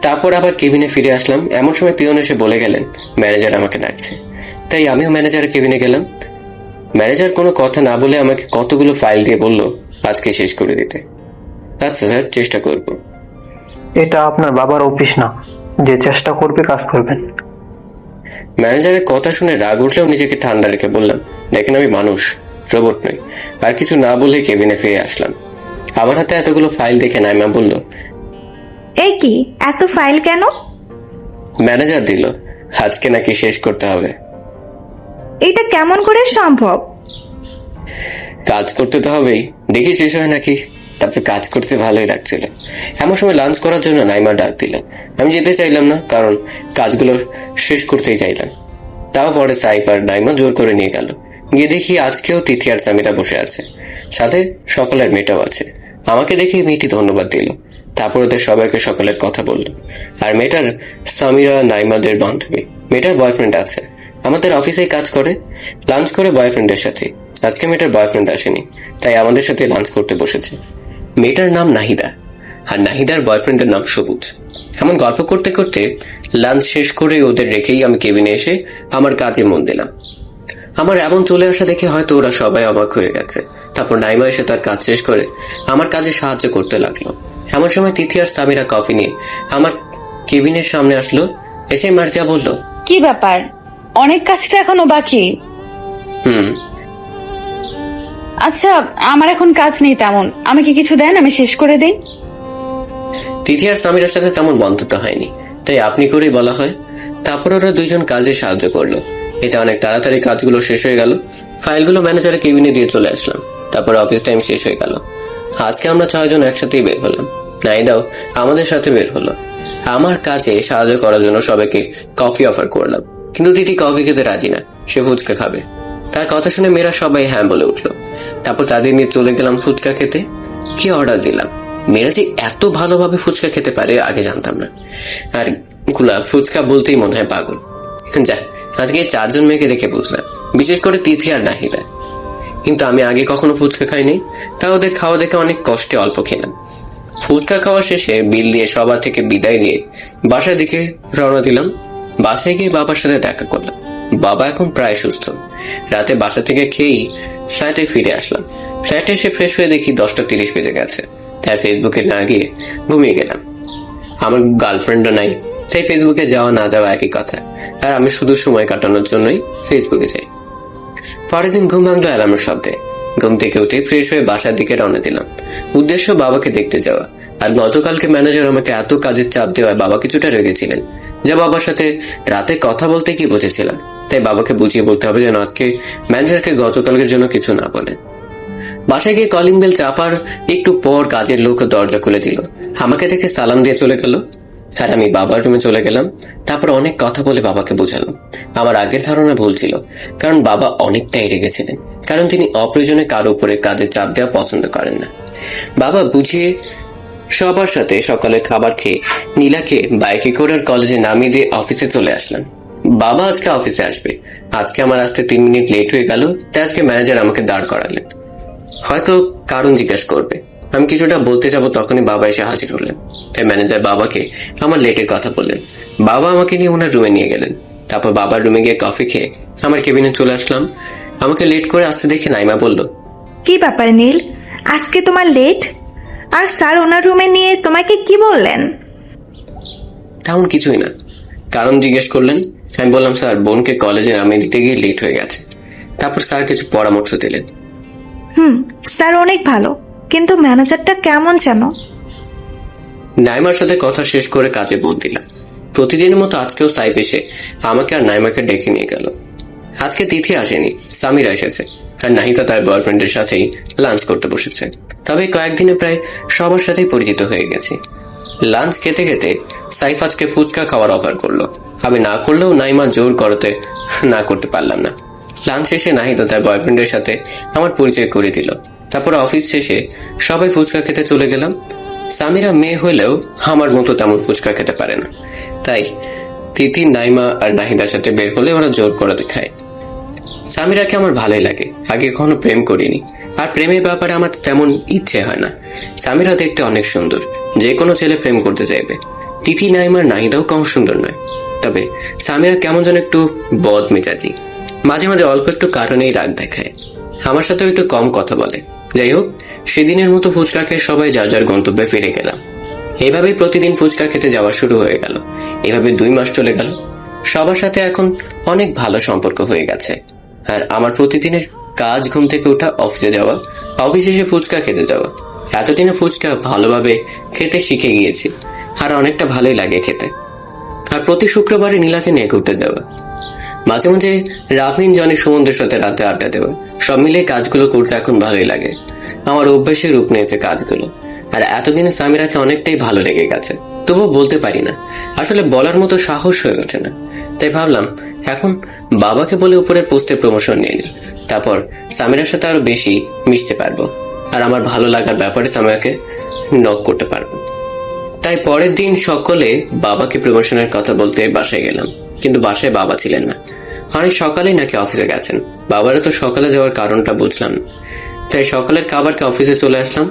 তারপর আবার কেবিনে ফিরে আসলাম। এমন সময় পিয়ন এসে বলে গেলেন ম্যানেজার আমাকে ডাকছে। তাই আমিও ম্যানেজারের কেবিনে গেলাম। ম্যানেজার কোনো কথা না বলে আমাকে কতগুলো ফাইল দিয়ে বলল আজকে শেষ করে দিতে। আচ্ছা স্যার, চেষ্টা করব। এটা আপনার বাবার অফিস না যে চেষ্টা করবে কাজ করবেন। ম্যানেজারের কথা শুনে রাগ উঠলেও নিজেকে ঠান্ডা রেখে বললাম, দেখেন আমি মানুষ, রোবট নই। আর কিছু না বলে কেবিনে ফিরে আসলাম। আমার হাতে এতগুলো ফাইল দেখে নাইমা বলল, এই কি এত ফাইল কেন? ম্যানেজার দিল, আজকে নাকি শেষ করতে হবে। এটা কেমন করে সম্ভব? কাজ করতে তো হবেই, দেখি শেষ হয় নাকি। তারপর কাজ করতে ভালোই লাগছিল। এমন সময় লাঞ্চ করার জন্য নাইমা ডাক দিল। আমি যেতে চাইলাম না, কারণ কাজগুলো শেষ করতেই চাইলাম। তাও পরে সাইফ আর নাইমা জোর করে নিয়ে গেল। গিয়ে দেখি আজকেও তিথি আর সামিরা বসে আছে, সাথে সকালের মেয়েটাও আছে। আমাকে দেখে মেয়েটি ধন্যবাদ দিল। তারপর ওদের সবাইকে সকালের কথা বলল। আর মেয়েটার সামিরা নাইমাদের বান্ধবী। মেয়েটার বয়ফ্রেন্ড আছে, আমাদের অফিসেই কাজ করে। লাঞ্চ করে বয়ফ্রেন্ডের সাথে। আজকে মেয়েটার বয়ফ্রেন্ড আসেনি, তাই আমাদের সাথে লাঞ্চ করতে বসেছে। মেয়েটার নাম নাহিদা, আর নাহিদার বয়ফ্রেন্ডের নাম সবুজ। এমন গল্প করতে করতে লাঞ্চ শেষ করে ওদের রেখেই আমি কেবিনে এসে আমার কাজে মন দিলাম। আমার এমন চলে আসা দেখে হয়তো ওরা সবাই অবাক হয়ে গেছে। তারপর নাইমা এসে তার কাজ শেষ করে আমার কাজে সাহায্য করতে লাগলো। এমন সময় তিথি আর সামিরা কফি নিয়ে আমার কেবিনের সামনে আসলো। এসে মার্জা বলল, কি ব্যাপার, অনেক কাজ তো এখনো বাকি। আচ্ছা, আমার এখন কাজ নেই তেমন, আমাকে কিছু দেন, আমি শেষ করে দেই। তিথি আর সামিরার সাথে তেমন বন্ধুত্ব হয়নি, তাই আপনি করেই বলা হয়। তারপর ওরা দুইজন কাজে সাহায্য করলো। এতে অনেক তাড়াতাড়ি কাজগুলো শেষ হয়ে গেল। ফাইলগুলো ম্যানেজারের কেবিনে দিয়ে চলে আসলাম। তারপর অফিস টাইম শেষ হয়ে গেল। আজকে আমরা 6 জন একসাথেই বের হলাম। নাইদাও আমাদের সাথে বের হলো। আমার কাজে সাহায্য করার জন্য সবাইকে কফি অফার করলাম, কিন্তু তিথি কফি খেতে রাজি না, সে ফুচকা খাবে। তার কথা শুনে মেয়েরা সবাই হ্যাঁ বলে উঠলো। তারপর তাদের নিয়ে চলে গেলাম ফুচকা খেতে। কি অর্ডার দিলাম! মেয়েরা যে এত ভালোভাবে ফুচকা খেতে পারে আগে জানতাম না। আর গুলা ফুচকা বলতেই মনে হয় পাগল। যা, আজকে 4 জন মেয়েকে দেখে বুঝলাম, বিশেষ করে তিথি আর নাহিদা। কিন্তু আমি আগে কখনো ফুচকা খাইনি, তা ওদের খাওয়া দেখে অনেক কষ্টে অল্প খেলাম। ফুচকা খাওয়া শেষে বিল দিয়ে সবার থেকে বিদায় নিয়ে বাসার দিকে রওনা দিলাম। বাসায় গিয়ে বাবার সাথে দেখা করলাম। বাবা এখন প্রায় সুস্থ। রাতে বাসা থেকে খেয়েই ফ্ল্যাটে ফিরে আসলাম। ফ্ল্যাটে এসে ফ্রেশ হয়ে দেখি 10:30 বেজে গেছে। তাই ফেসবুকে না গিয়ে ঘুমিয়ে গেলাম। আমার গার্লফ্রেন্ডও নাই, তাই ফেসবুকে যাওয়া না যাওয়া একই কথা। আর আমি শুধু সময় কাটানোর জন্যই ফেসবুকে যাই। পরের দিন ঘুম ভাঙলো অ্যালার্মের শব্দে। ঘুম থেকে উঠে ফ্রেশ হয়ে বাসার দিকে রওনা দিলাম। উদ্দেশ্য বাবাকে দেখতে যাওয়া। আর গতকালকে ম্যানেজার আমাকে এত কাজের চাপ দেওয়ায় বাবা কিছুটা রেগেছিলেন, যা বাবার সাথে রাতে কথা বলতে কি বুঝেছিলাম। তাই বাবাকে বুঝিয়ে বলতে হবে যেন আজকে ম্যানেজারকে গতকালকের জন্য কিছু না বলে। বাসায় গিয়ে কলিং বেল চাপার একটু পর কাজের লোক দরজা খুলে দিল। আমাকে দেখে সালাম দিয়ে চলে গেল। আর আমি বাবার রুমে চলে গেলাম। তারপর অনেক কথা বলে বাবাকে বোঝালাম। আমার আগের ধারণা ভুল ছিল, কারণ বাবা অনেকটাই রেগেছিলেন, কারণ তিনি অপ্রয়োজনে কারো উপরে কাজের চাপ দেওয়া পছন্দ করেন না। বাবা বুঝিয়ে সবার সাথে সকালের খাবার খেয়ে নীলাকে বাইকে করে আর কলেজে নামিয়ে দিয়ে অফিসে চলে আসলাম। বাবা আজকে অফিসে আসবে। আজকে আমার আসতে 3 মিনিট লেট হয়ে গেল, তাই আজকে ম্যানেজার আমাকে দাঁড় করালেন। হয়তো কারণ জিজ্ঞেস করবে। আমি কিছুটা বলতে যাব, তখনই বাবা এসে হাজির হলেন। তাই ম্যানেজার বাবাকে আমার লেটের কথা বললেন। বাবা আমাকে নিয়ে ওনার রুমে নিয়ে গেলেন। তারপর বাবার রুমে গিয়ে কফি খেয়ে আমার কেবিনে চলে আসলাম। আমাকে লেট করে আসতে দেখে নাইমা বলল, কি ব্যাপার নীল, আজকে তোমার লেট? আর স্যার ওনার রুমে নিয়ে তোমাকে কি বললেন? তেমন কিছুই না, কারণ জিজ্ঞেস করলেন। আমি বললাম, স্যার বোনকে কলেজে নামিয়ে দিতে গিয়ে লেট হয়ে গেছে। তারপর স্যার কিছু পরামর্শ দিলেন। স্যার অনেক ভালো, কিন্তু ম্যানেজারটা কেমন যেন। নাইমার সাথে কথা শেষ করে কাজে মন দিলাম। প্রতিদিনের মতো আজকেও সাইফ এসে আমাকে আর নাইমাকে ডেকে নিয়ে গেল। আজকে তিথি আসেনি, সামিরা এসেছে। আর নাহিদা তার বয়ফ্রেন্ডের সাথেই লাঞ্চ করতে বসেছে। তবে কয়েকদিনে প্রায় সবার সাথেই পরিচিত হয়ে গেছি। লাঞ্চ খেতে খেতে সাইফ আজকে ফুচকা খাওয়ার অফার করলো। আমি না করলেও নাইমা জোর করতে না করতে পারলাম না। লাঞ্চ শেষে নাহিদা তার বয়ফ্রেন্ডের সাথে আমার পরিচয় করে দিল। তারপর অফিস শেষে সবাই ফুচকা খেতে চলে গেলাম। সামিরা মেয়ে হলেও আমার মতো তেমন ফুচকা খেতে পারে না, তাই তিথি, নাইমা আর নাহিদার সাথে বের হলে ওরা জোর করে খায়। সামিরাকে আমার ভালোই লাগে, আগে কখনো প্রেম করিনি, আর প্রেমের ব্যাপারে আমার তেমন ইচ্ছে হয় না। সামিরা দেখতে অনেক সুন্দর, যে কোনো ছেলে প্রেম করতে চাইবে। তিথি, নাইমার, নাহিদাও কম সুন্দর নয়, তবে সামিরা কেমন যেন একটু বদ মেজাজি, মাঝে মাঝে অল্প একটু কারণেই রাগ দেখায়, আমার সাথেও একটু কম কথা বলে। যাই হোক, সেদিনের মতো ফুচকা খেয়ে সবাই যার যার গন্তব্যে ফিরে গেলাম। এইভাবেই প্রতিদিন ফুচকা খেতে যাওয়া শুরু হয়ে গেল। এভাবে 2 মাস চলে গেল। সবার সাথে এখন অনেক ভালো সম্পর্ক হয়ে গেছে। আর আমার প্রতিদিনের কাজ, ঘুম থেকে ওঠা, অফিসে যাওয়া, অফিসে এসে ফুচকা খেতে যাওয়া। এতদিনে ফুচকা ভালোভাবে খেতে শিখে গিয়েছি, আর অনেকটা ভালোই লাগে খেতে। আর প্রতি শুক্রবারে নীলাকে নিয়ে ঘুরতে যাওয়া, মাঝে মাঝে রাফিন, জনি, সুমনদের সাথে রাতে আড্ডা দেওয়া, সব মিলে কাজগুলো করতে এখন ভালোই লাগে। আমার অভ্যাসে রূপ নিয়েছে কাজগুলো। আর এতদিনে সামিরাকে অনেকটাই ভালো লেগে গেছে, তবুও বলতে পারি না, আসলে বলার মতো সাহস হয়ে ওঠে না। তাই ভাবলাম এখন বাবাকে বলে উপরের পোস্টে প্রমোশন নিয়ে নিই, তারপর সামিরার সাথে আরো বেশি মিশতে পারবো, আর আমার ভালো লাগার ব্যাপারে সামিরাকে নক করতে পারবো। তাই পরের দিন সকলে বাবাকে প্রমোশনের কথা বলতে বাসায় গেলাম, কিন্তু বাসায় বাবা ছিলেন না। অনেক সকালেই নাকি অফিসে গেছেন। বাবারও তো সকালে যাওয়ার কারণটা বুঝলাম না, তাই সকালের খাবারকে অফিসে চলে আসলাম।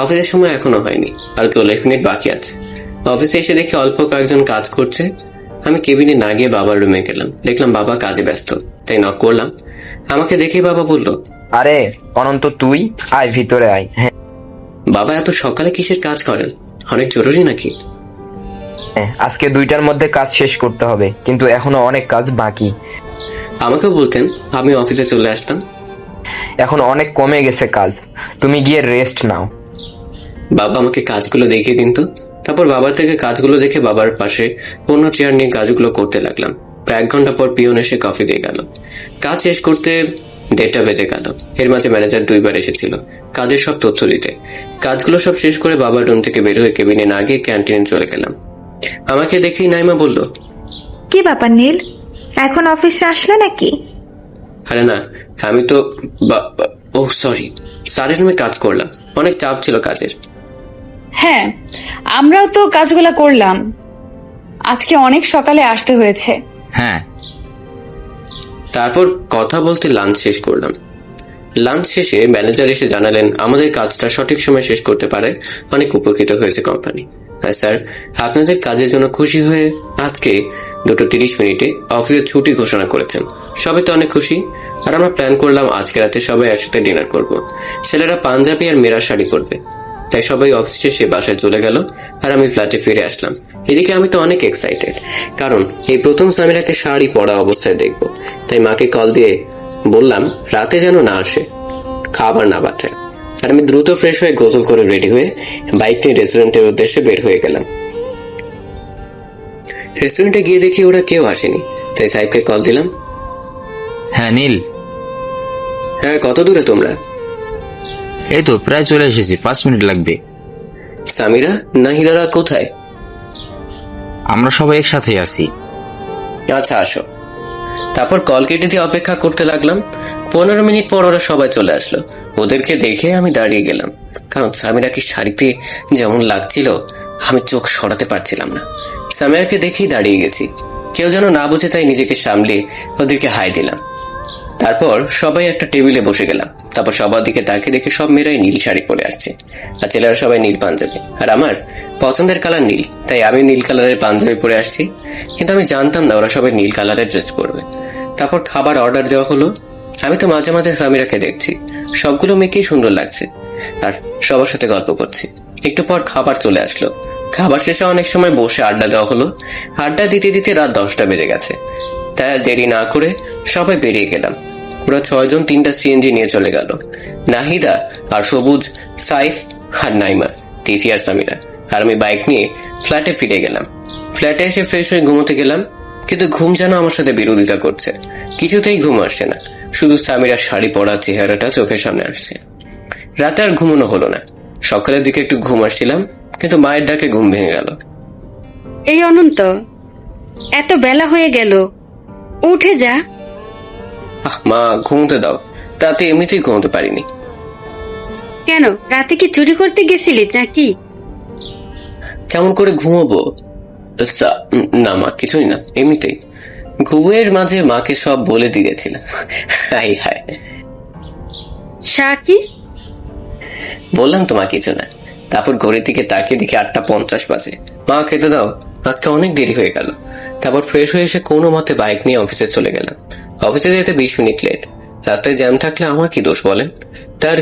অফিসের সময় এখনো হয়নি, আর 40 মিনিট বাকি আছে। অফিসে এসে দেখি অল্প কয়েকজন কাজ করছে। আমি কেবিনে না গিয়ে বাবার রুমে গেলাম, দেখলাম বাবা কাজে ব্যস্ত, তাই নক করলাম। আমাকে দেখে বাবা বলল, আরে অনন্ত, তুই আয়, ভিতরে আয়। হ্যাঁ বাবা এত সকালে কিসের কাজ করেন? অনেক জরুরি নাকি? আজকে 2টার মধ্যে কাজ শেষ করতে হবে, কিন্তু এখনো অনেক কাজ বাকি। আমাকেও বলতেন, আমি অফিসে চলে আসতাম। এখন অনেক কমে গেছে কাজ, তুমি গিয়ে রেস্ট নাও। বাবা আমাকে কাজগুলো দেখিয়ে দিন তো। তারপর বাবার থেকে কাজগুলো দেখে বাবার পাশে অন্য চেয়ার নিয়ে কাজগুলো করতে লাগলাম। প্রায় 1 ঘন্টা পর পিয়ন এসে কফি দিয়ে গেল। কাজ শেষ করতে 1:30 বেজে গেল। এর মাঝে ম্যানেজার 2 বার এসেছিল কাজের সব তথ্য দিতে। কাজগুলো সব শেষ করে বাবার রুম থেকে বের হয়ে কেবিনে না গিয়ে ক্যান্টিনে চলে গেলাম। আমাকে দেখেই নাইমা বলল, কি ব্যাপার নীল, এখন অফিসে আসলে নাকি? আরে না, আমি তো ও সরি, স্যারের রুমে কাজ করলাম, অনেক চাপ ছিল কাজের। হ্যাঁ, আমরাও তো কাজগুলা করলাম, আজকে অনেক সকালে আসতে হয়েছে। হ্যাঁ, তারপর কথা বলতে লাঞ্চ শেষ করলাম। লাঞ্চ শেষে ম্যানেজার এসে জানালেন আমাদের কাজটা সঠিক সময় শেষ করতে পারে অনেক উপকৃত হয়েছে কোম্পানি। হ্যাঁ স্যার, আপনাদের কাজের জন্য খুশি হয়ে আজকে 2:30 মিনিটে অফিসের ছুটি ঘোষণা করেছেন। সবাই তো অনেক খুশি, আর আমরা প্ল্যান করলাম আজকে রাতে সবাই একসাথে ডিনার করব। ছেলেরা পাঞ্জাবি আর মেয়েরা শাড়ি পরবে। তাই সবাই অফিস শেষে বাসায় চলে গেল, আর আমি ফ্ল্যাটে ফিরে আসলাম। এদিকে আমি তো অনেক এক্সাইটেড, কারণ এই প্রথম সামিরাকে শাড়ি পরা অবস্থায় দেখবো। তাই মাকে কল দিয়ে বললাম রাতে যেন না আসে, খাবার না পাঠায়। আর আমি দ্রুত ফ্রেশ হয়ে গোসল করে রেডি হয়ে বাইক নিয়ে রেস্টুরেন্টের উদ্দেশ্যে বের হয়ে গেলাম। রেস্টুরেন্টে গিয়ে দেখি ওরা কেউ আসেনি, তাই সাহেবকে কল দিলাম। হ্যাঁ নীল, হ্যাঁ, কত দূরে তোমরা? এই তো প্রায় চলে এসেছি, 5 মিনিট লাগবে। সামিরা, নাহিদারা কোথায়? আমরা সবাই একসাথেই আছি। আচ্ছা, আসো। তারপর কল কেটে দিয়ে অপেক্ষা করতে লাগলাম। 15 মিনিট পর ওরা সবাই চলে আসলো। ওদেরকে দেখে আমি দাঁড়িয়ে গেলাম, কারণ সামিরাকে শাড়িতে যেমন লাগছিল আমি চোখ সরাতে পারছিলাম না। সামিরাকে দেখেই দাঁড়িয়ে গেছি, কেউ যেন না বুঝে, তাই নিজেকে সামলে ওদেরকে হাই দিলাম। তারপর সবাই একটা টেবিলে বসে গেলাম। তারপর সবার দিকে তাকিয়ে দেখে সব মেয়েরাই নীল শাড়ি পরে আসছে, আর ছেলেরা সবাই নীল পাঞ্জাবি। আর আমার পছন্দের কালার নীল, তাই আমি নীল কালারের পাঞ্জাবি পরে আসছি। কিন্তু আমি জানতাম না ওরা সবাই নীল কালারের ড্রেস পরবে। তারপর খাবার অর্ডার দেওয়া হলো। আমি তো মাঝে মাঝে সামিরাকে দেখছি, সবগুলো মেয়েকেই সুন্দর লাগছে, আর সবার সাথে গল্প করছি। একটু পর খাবার চলে আসলো। খাবার শেষে অনেক সময় বসে আড্ডা দেওয়া হলো। আড্ডা দিতে দিতে রাত 10টা বেজে গেছে, তাই আর দেরি না করে সবাই বেরিয়ে গেলাম। ওরা 6 জন 3টা সিএনজি নিয়ে চলে গেল। নাহিদা আর সবুজ, সাইফ আর নাইমা, তিথি আর সামিরা, আর আমি বাইক নিয়ে ফ্ল্যাটে ফিরে গেলাম। ফ্ল্যাটে এসে ফ্রেশ হয়ে ঘুমোতে গেলাম, কিন্তু ঘুম যেন আমার সাথে বিরোধিতা করছে। কিছুতেই ঘুম আসছে না, শুধু সামিরার শাড়ি পরা চেহারাটা চোখের সামনে আসছে। রাতে আর ঘুমানো হলো না। সকালের দিকে একটু ঘুম আসছিলাম, কিন্তু মায়ের ডাকে ঘুম ভেঙে গেল। এই অনন্ত, এত বেলা হয়ে গেল, উঠে যা। মা, ঘুমোতে দাও, রাতে এমনিতেই ঘুমোতে পারিনি। কেন, রাতে কি চুরি করতে গেছিলি নাকি? কেমন করে ঘুমাবো? না মা, কিছুই না, এমনিতেই ঘুমের মাঝে মাকে সব বলে দিয়েছিলাম। হাই হাই, শাকি? বললাম তো মা কিছু না। তারপর ঘড়ির দিকে তাকিয়ে দেখি 8:50 বাজে। মা, খেতে দাও, আজকে অনেক দেরি হয়ে গেল। তারপর ফ্রেশ হয়ে এসে কোনো মতে বাইক নিয়ে অফিসে চলে গেলাম। অফিসে যেতে 20 মিনিট লেট। রাস্তায় জ্যাম থাকলে আমার কি দোষ বলেন? তার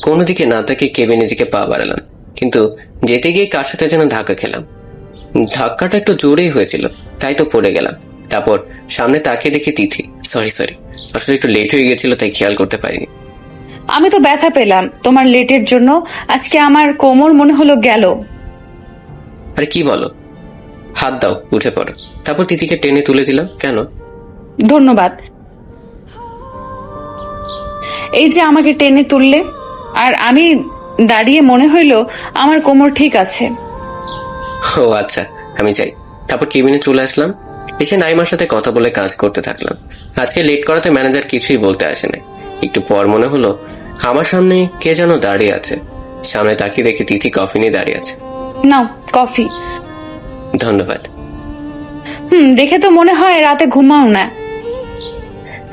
কোনো দিকে না তাকিয়ে কেবিনের দিকে পা বাড়ালাম, কিন্তু যেতে গিয়ে কার সাথে যেন ধাক্কা খেলাম। ধাক্কাটা একটু জোরেই হয়েছিল, তাই তো পড়ে গেলাম। তারপর সামনে তাকিয়ে দেখি তিথি। সরি, আসলে একটু লেট হয়ে গেছিল, তাই খেয়াল করতে পারিনি। আমি তো ব্যথা পেলাম তোমার লেটের জন্য। আজকে আমার কোমর মনে হলো গেল। আরে কি বলো? হাত দাও, উঠে পড়ো। তারপর তিথিকে টেনে তুলে দিলাম। কেন? ধন্যবাদ। এই যে আমাকে টেনে তুললে, আর আমি দাঁড়িয়ে মনে হইল আমার কোমর ঠিক আছে। ও আচ্ছা, আমি যাই। তারপর কেবিনে চলে আসলাম। এসে নাইমার সাথে কথা বলে কাজ করতে থাকলাম। আজকে লেট করাতে ম্যানেজার কিছুই বলতে আসেনি। একটু পর মনে হলো আমার সামনে কে যেন দাঁড়িয়ে আছে। সামনে তাকিয়ে দেখি তিথি কফি নিয়ে দাঁড়িয়ে আছে। নাও কফি। ধন্যবাদ। দেখে তো মনে হয় রাতে ঘুমাও না।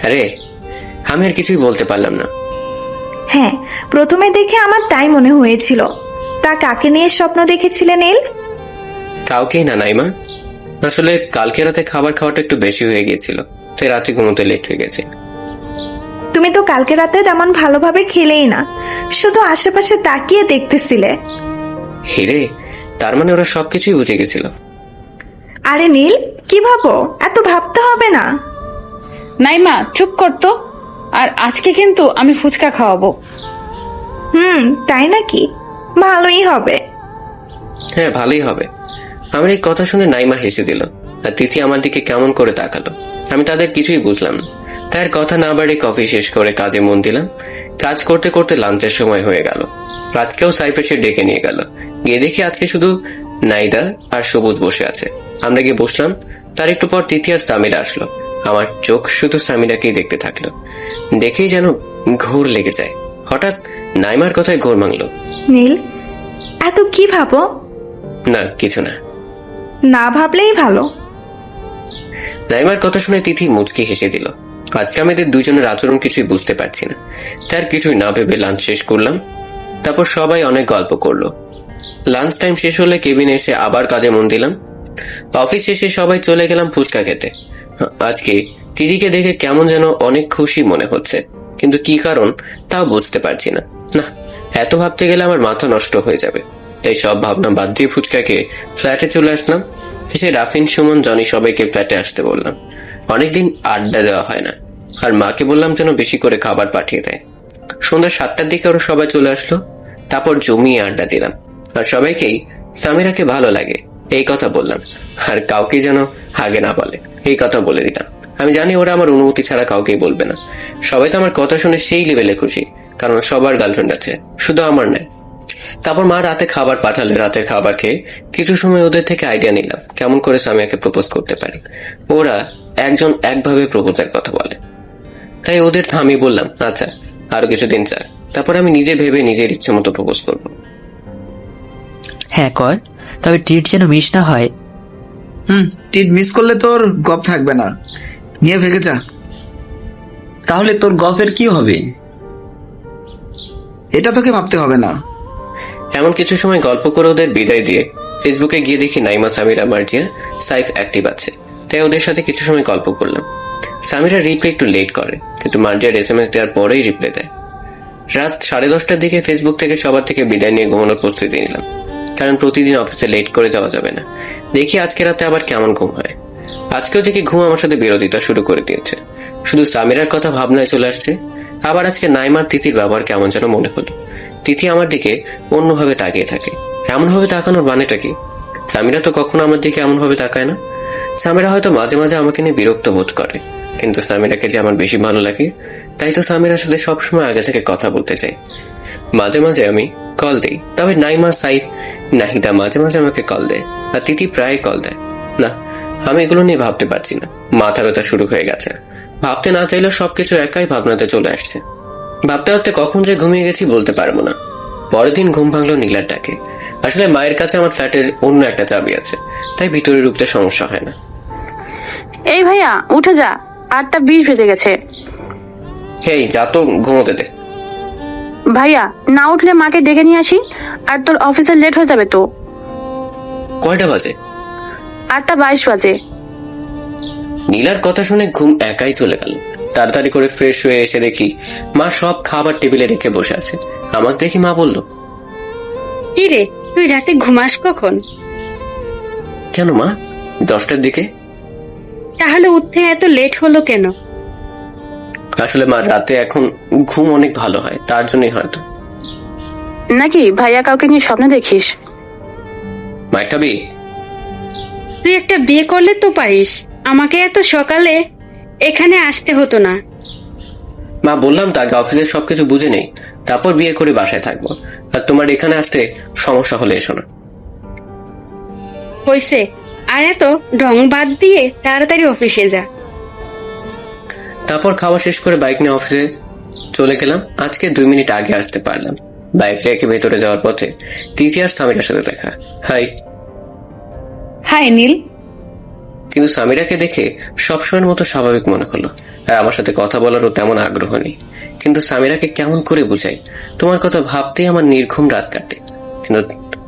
আরে, আমি আর কিছুই বলতে পারলাম না। হ্যাঁ, প্রথমে দেখে আমার তাই মনে হয়েছিল। তা কাকে নিয়ে স্বপ্ন দেখেছিলে নীল? কাউকেই না নাইমা। আসলে কালকে রাতে খাবার খাওয়াটা একটু বেশি হয়ে গিয়েছিল, তাই রাতে ঘুমোতে লেট হয়ে গেছে। তুমি তো কালকে রাতে তেমন ভালোভাবে খেলেই না, শুধু আশেপাশে তাকিয়ে দেখতেছিলে। হিরে, তার মানে ওরা সবকিছুই বুঝে গেছিল। আরে নীল, কি ভাবো? এত ভাবতে হবে না। নাইমা, চুপ করতো। আর আজকে কিন্তু আমি ফুচকা খাওয়াবো। তাই নাকি? ভালোই হবে। হ্যাঁ, ভালোই হবে। আমার এই কথা শুনে নাইমা হেসে দিল, আর তিথি আমার দিকে কেমন করে তাকালো। আমি তাদের কিছুই বুঝলাম না। তার কথা না বাড়িয়ে কফি শেষ করে কাজে মন দিলাম। কাজ করতে করতে লাঞ্চের সময় হয়ে গেল। আজকেও সাইফ এসে ডেকে নিয়ে গেল। গিয়ে দেখি আজকে শুধু নাইদা আর সবুজ বসে আছে। আমরা গিয়ে বসলাম। তার একটু পর তিথি আর সামিরা আসলো। আমার চোখ শুধু সামিরাকেই দেখতে থাকলো। দেখেই যেন ঘোর লেগে যায়। হঠাৎ নাইমার কথায় ঘোর ভাঙলো। নীল, এত কি ভাবো? না, কিছু না। না ভাবলেই ভালো। নাইমার কথা শুনে তিথি মুচকি হেসে দিল। আজকে আমাদের দুজনের আচরণ কিছুই বুঝতে পারছি না। তার কিছুই না ভেবে লাঞ্চ শেষ করলাম। তারপর সবাই অনেক গল্প করলো। লাঞ্চ টাইম শেষ হলে কেবিনে এসে আবার কাজে মন দিলাম। অফিস শেষে সবাই চলে গেলাম ফুচকা খেতে। আজকে তিথিকে দেখে কেমন যেন অনেক খুশি মনে হচ্ছে, কিন্তু কি কারণ তাও বুঝতে পারছি না। না, এত ভাবতে গেলে আমার মাথা নষ্ট হয়ে যাবে। তাই সব ভাবনা বাদ দিয়ে ফুচকাকে ফ্ল্যাটে চলে আসলাম। এসে রাফিন, সুমন, জনি সবাইকে ফ্ল্যাটে আসতে বললাম। অনেকদিন আড্ডা দেওয়া হয় না, আর মাকে বললাম যেন বেশি করে খাবার পাঠিয়ে দেয়। সন্ধ্যা 7টার দিকে ওরা সবাই চলে আসলো। তারপর জমিয়ে আড্ডা দিলাম, আর সবাইকেই সামিরাকে ভালো লাগে এই কথা বললাম, আর কাউকে যেন আগে না বলে এই কথা বলে দিলাম। আমি জানি ওরা আমার অনুমতি ছাড়া কাউকেই বলবে না। সবাই তো আমার কথা শুনে সেই লেভেলে খুশি, কারণ সবার গার্লফ্রেন্ড আছে, শুধু আমার নয়। তারপর মা রাতে খাবার পাঠালে। রাতের খাবার খেয়ে কিছু সময় ওদের থেকে আইডিয়া নিলাম কেমন করে সামিয়াকে প্রপোজ করতে পারি। ওরা একজন একভাবে প্রপোজের কথা বলে, তাই ওদের থামিয়ে বললাম আচ্ছা আরো কিছুদিন চাক, তারপর আমি নিজে ভেবে নিজের ইচ্ছে মতো প্রপোজ করব। হ্যাঁ কর, তবে ট্রিট যেন মিস না হয়। টিট মিস করলে তোর গপ থাকবে না, নিয়ে ভেগে যা। তাহলে তোর গল্পের কি হবে? এটা তোকে ভাবতে হবে না। এমন কিছু সময় গল্প করে ওদের বিদায় দিয়ে ফেসবুকে গিয়ে দেখি নাইমা, সামিরা, মার্জিয়া, সাইফ অ্যাক্টিভ আছে, তাই ওদের সাথে কিছু সময় গল্প করলাম। সামিরা রিপ্লাই একটু লেট করে, কিন্তু মার্জিয়ার SMS দেওয়ার পরেই রিপ্লাই দেয়। রাত 10:30টার দিকে ফেসবুক থেকে সবার থেকে বিদায় নিয়ে ঘুমানোর প্রস্তুতি নিলাম, কারণ প্রতিদিন অফিসে লেট করে যাওয়া যাবে না। দেখি আজকে রাতে আবার কেমন ঘুম হয়। আজকেও দেখি ঘুম আমার সাথে বিরোধিতা শুরু করে দিয়েছে। শুধু সামিরার কথা ভাবনায় চলে আসছে। আবার আজকে নাইমার তিথির ব্যবহার কেমন যেন মনে হলো। তিথি আমার দিকে অন্যভাবে তাকিয়ে থাকে। এমনভাবে তাকানোর মানেটা কি? সামিরা তো কখনো আমার দিকে এমনভাবে তাকায় না। সামিরা হয়তো মাঝে মাঝে আমাকে নিয়ে বিরক্ত বোধ করে, কিন্তু সামিরাকে যে আমার বেশি ভালো লাগে, তাই তো সামিরার সাথে সবসময় আগে থেকে কথা বলতে চাই। মাঝে মাঝে আমি কল দেই, তবে নাইমা, সাইফ, নাহিদা মাঝে মাঝে আমাকে কল দেয়, আর তিথি প্রায় কল দেয়। না, আমি এগুলো নিয়ে ভাবতে পারছি না, মাথা ব্যথা শুরু হয়ে গেছে। ভাবতে না চাইলেও সবকিছু একাই ভাবনাতে চলে আসছে। ভাবতে ভাবতে কখন যে ঘুমিয়ে গেছি বলতে পারবো না। পরের দিন ঘুম ভাঙলো নীলার ডাকে। আসলে মায়ের কাছে আমার ফ্ল্যাটের অন্য একটা চাবি আছে, তাই ভিতরে ঢুকতে সমস্যা হয় না। এই ভাইয়া উঠে যা, 8:20 বেজে গেছে। হেই, যা তো, ঘুমোতে দে। ভাইয়া না উঠলে মাকে ডেকে নিয়ে আসি, আর তোর অফিসে লেট হয়ে যাবে তো। কয়টা বাজে? 8:22 বাজে। নীলার কথা শুনে ঘুম একাই চলে গেল। তাড়াতাড়ি করে ফ্রেশ হয়ে এসে দেখি মা সব খাবার টেবিলে রেখে বসে আছে। আমাকে দেখি মা বলল, কি রে, তুই রাতে ঘুমাস কখন? কেন মা? 10টার দিকে। তাহলে উঠতে এত লেট হলো কেন? আসলে মা, রাতে এখন ঘুম অনেক ভালো হয়, তার জন্যই হয়তো। নাকি ভাইয়া কাউকে নিয়ে স্বপ্ন দেখিস? মায়ের খাবি? তুই একটা বিয়ে করলে তো পারিস, আমাকে এত সকালে এখানে আসতে হতো না। মা, বললাম তো আগে অফিসের সবকিছু বুঝে নেই, তারপর বিয়ে করে বাসায় থাকবো। আর তোমার এখানে আসতে সমস্যা হলে এসো না। হইছে, আর এত ঢং বাদ দিয়ে তাড়াতাড়ি অফিসে যা। তারপর খাওয়া শেষ করে বাইক নিয়ে অফিসে চলে গেলাম। আজকে 2 মিনিট আগে আসতে পারলাম। বাইক রেখে ভেতরে যাওয়ার পথে তিথি আর সামিরার সাথে দেখা। হাই। হাই নীল। কিন্তু সামিরাকে দেখে সবসময়ের মতো স্বাভাবিক মনে হলো, আর আমার সাথে কথা বলারও তেমন আগ্রহ নেই। কিন্তু সামিরাকে কেমন করে বুঝাই, তোমার কথা ভাবতেই আমার নির্ঘুম রাত কাটে। কিন্তু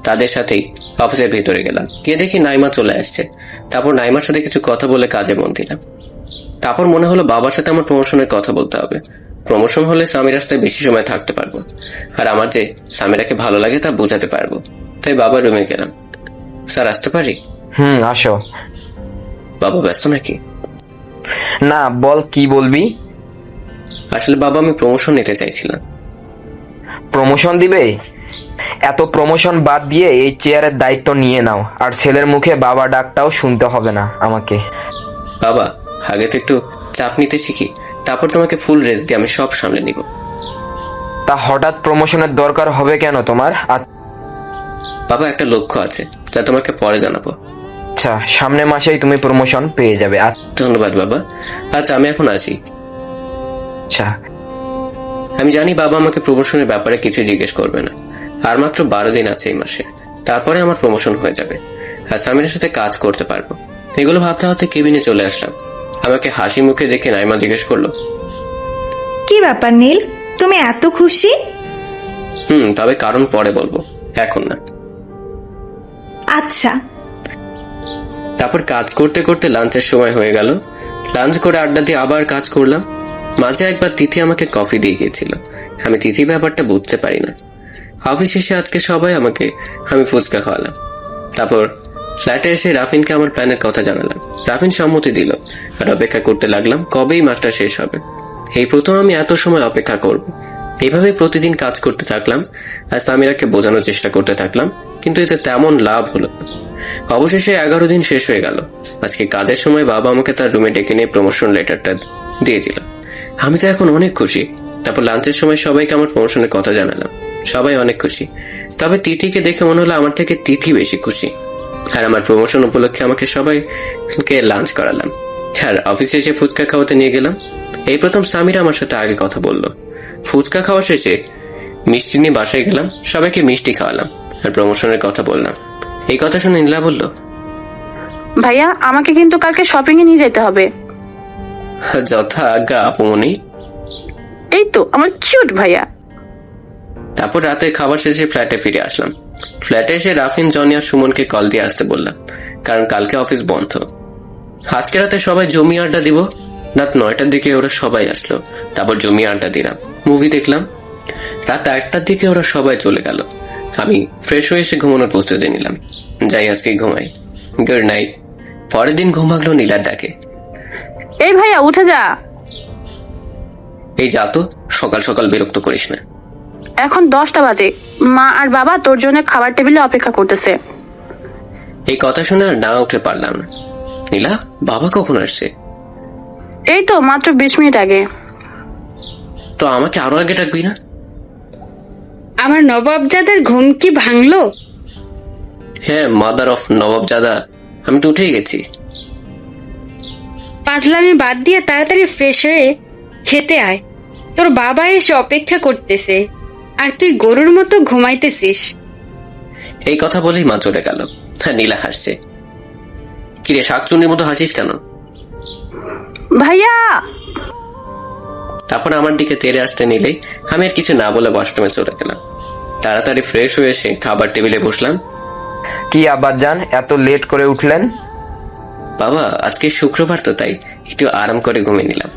তাদের সাথেই অফিসের ভেতরে গেলাম, গিয়ে দেখি নাইমা চলে আসছে। তারপর নাইমার সাথে কিছু কথা বলে কাজে মন দিলাম। তারপর মনে হলো বাবার সাথে আমার প্রমোশনের কথা বলতে হবে। প্রমোশন হলে সামিরার সাথে বেশি সময় থাকতে পারবো, আর আমার যে সামিরাকে ভালো লাগে তা বোঝাতে পারবো। তাই বাবার রুমে গেলাম। স্যার, আসতে পারি? আসো। বাবা ব্যস্ত নাকি? না, বল, কি বলবি? আসলে বাবা, আমি প্রমোশন নিতে চাইছিলাম। প্রমোশন দিবে? এত প্রমোশন বাদ দিয়ে এই চেয়ারের দায়িত্ব নিয়ে নাও, আর ছেলের মুখে বাবা ডাকটাও শুনতে হবে না আমাকে। বাবা, আগে তো একটু চাপ নিতে শিখি, তারপর তোমাকে ফুল রেস্ট দিয়ে আমি সব সামলে নিব। তা হঠাৎ প্রমোশনের দরকার হবে কেন তোমার? বাবা, একটা লক্ষ্য আছে, যা তোমাকে পরে জানাবো। আচ্ছা, সামনের মাসেই তুমি প্রমোশন পেয়ে যাবে। ধন্যবাদ বাবা। আচ্ছা, আমি এখন আসি। আচ্ছা। আমি জানি বাবা আমাকে প্রমোশনের ব্যাপারে কিছু জিজ্ঞেস করবে না। আর মাত্র 12 দিন আছে এই মাসে, তারপরে আমার প্রমোশন হয়ে যাবে, আর সামিরের সাথে কাজ করতে পারবো। এগুলো ভাবতে ভাবতে কেবিনে চলে আসলাম। আমাকে হাসি মুখে দেখে নাইমা জিজ্ঞেস করলো, কি ব্যাপার নীল, তুমি এত খুশি? তবে কারণ পরে বলবো, এখন না। আচ্ছা। তারপর কাজ করতে করতে লাঞ্চের সময় হয়ে গেল। লাঞ্চ করে আড্ডা দিয়ে আবার কাজ করলাম। মাঝে একবার তিথি আমাকে কফি দিয়ে গিয়েছিল। আমি তিথি ব্যাপারটা বুঝতে পারি না। অফিস শেষে আজকে সবাই আমি ফুচকা খাওয়ালাম। তারপর ফ্ল্যাটে এসে রাফিনকে আমার প্ল্যানের কথা জানালাম। রাফিন সম্মতি দিল, আর অপেক্ষা করতে লাগলাম কবেই মাসটা শেষ হবে। এই প্রথম আমি এত সময় অপেক্ষা করব। এইভাবে প্রতিদিন কাজ করতে থাকলাম, আর সামিরাকে বোঝানোর চেষ্টা করতে থাকলাম, কিন্তু এতে তেমন লাভ হলো। অবশেষে 11 দিন শেষ হয়ে গেল। আজকে কাজের সময় বাবা আমাকে তার রুমে ডেকে নিয়ে প্রমোশন লেটারটা দিয়ে দিল। আমি তো এখন অনেক খুশি। তারপর লাঞ্চের সময় সবাইকে আমার প্রমোশনের কথা জানালাম। সবাই অনেক খুশি, তবে তিথিকে দেখে মনে হলো আমার থেকে তিথি বেশি খুশি। আর আমার প্রমোশন উপলক্ষে আমাকে সবাইকে লাঞ্চ করালাম, আর অফিসে এসে ফুচকা খাওয়াতে নিয়ে গেলাম। এই প্রথম সামিরা আমার সাথে আগে কথা বললো। ফুচকা খাওয়া শেষে মিষ্টি নিয়ে বাসায় গেলাম, সবাইকে মিষ্টি খাওয়ালাম, আর প্রমোশনের কথা বললাম। এই কথা শুনে নীলা বলল, ভাইয়া আমাকে কিন্তু কালকে শপিং এ নিয়ে যেতে হবে। যথা আজ্ঞা আপুমনি। এই তো আমার কিউট ভাইয়া। তারপর রাতে খাবার শেষে ফ্ল্যাটে ফিরে আসলাম। ফ্ল্যাটে এসে রাফিন, জনি আর সুমনকে কল দিয়ে আসতে বললাম, কারণ কালকে অফিস বন্ধ। আজকে রাতে সবাই জমি আড্ডা দিব। রাত 9টার দিকে ওরা সবাই আসলো। তারপর জমি আড্ডা দিলাম, মুভি দেখলাম। রাত 1টার দিকে ওরা সবাই চলে গেল। আমি ফ্রেশ হয়ে এসে ঘুমানোর প্রস্তুতি নিলাম। যাই, আজকে ঘুমাই। Good night. পরের দিন ঘুম ভাঙলো নীলার ডাকে। এই ভাইয়া উঠে যা। এই যা তো, সকাল সকাল বিরক্ত করিস না। এখন 10টা বাজে, মা আর বাবা তোর জন্য খাবার টেবিলে অপেক্ষা করতেছে। এই কথা শুনে আর না উঠে পারলাম না। নীলা, বাবা কখন আসছে? এই তো মাত্র 20 মিনিট আগে। তো আমাকে আরো আগে ডাকবি না? আমার নবাবজাদার ঘুম কি ভাঙলো? হ্যাঁ, মাদার অফ নবাবজাদা, আমি তো উঠেই গেছি। পাজলামি বাদ দিয়ে তাড়াতাড়ি ফ্রেশ হয়ে খেতে আয়। তোর বাবা এসে অপেক্ষা করতেছে আর তুই গরুর মতো ঘুমাইতেছিস। এই কথা বলেই মা চলে গেল। হ্যাঁ, নীলা হাসছে। কিরে, শাকচুন্নির মতো হাসিস কেন? ভাইয়া, তারপর আমার দিকে তেড়ে আসতে নিলেই আমি আর কিছু না বলে ওয়াশরুমে চলে গেলাম। তাড়াতাড়ি ফ্রেশ হয়ে এসে খাবার টেবিলে বসলাম। কি আব্বাজান, এত লেট করে উঠলেন? বাবা, আজকে শুক্রবার তো, তাই একটু আরাম করে ঘুমিয়ে নিলাম।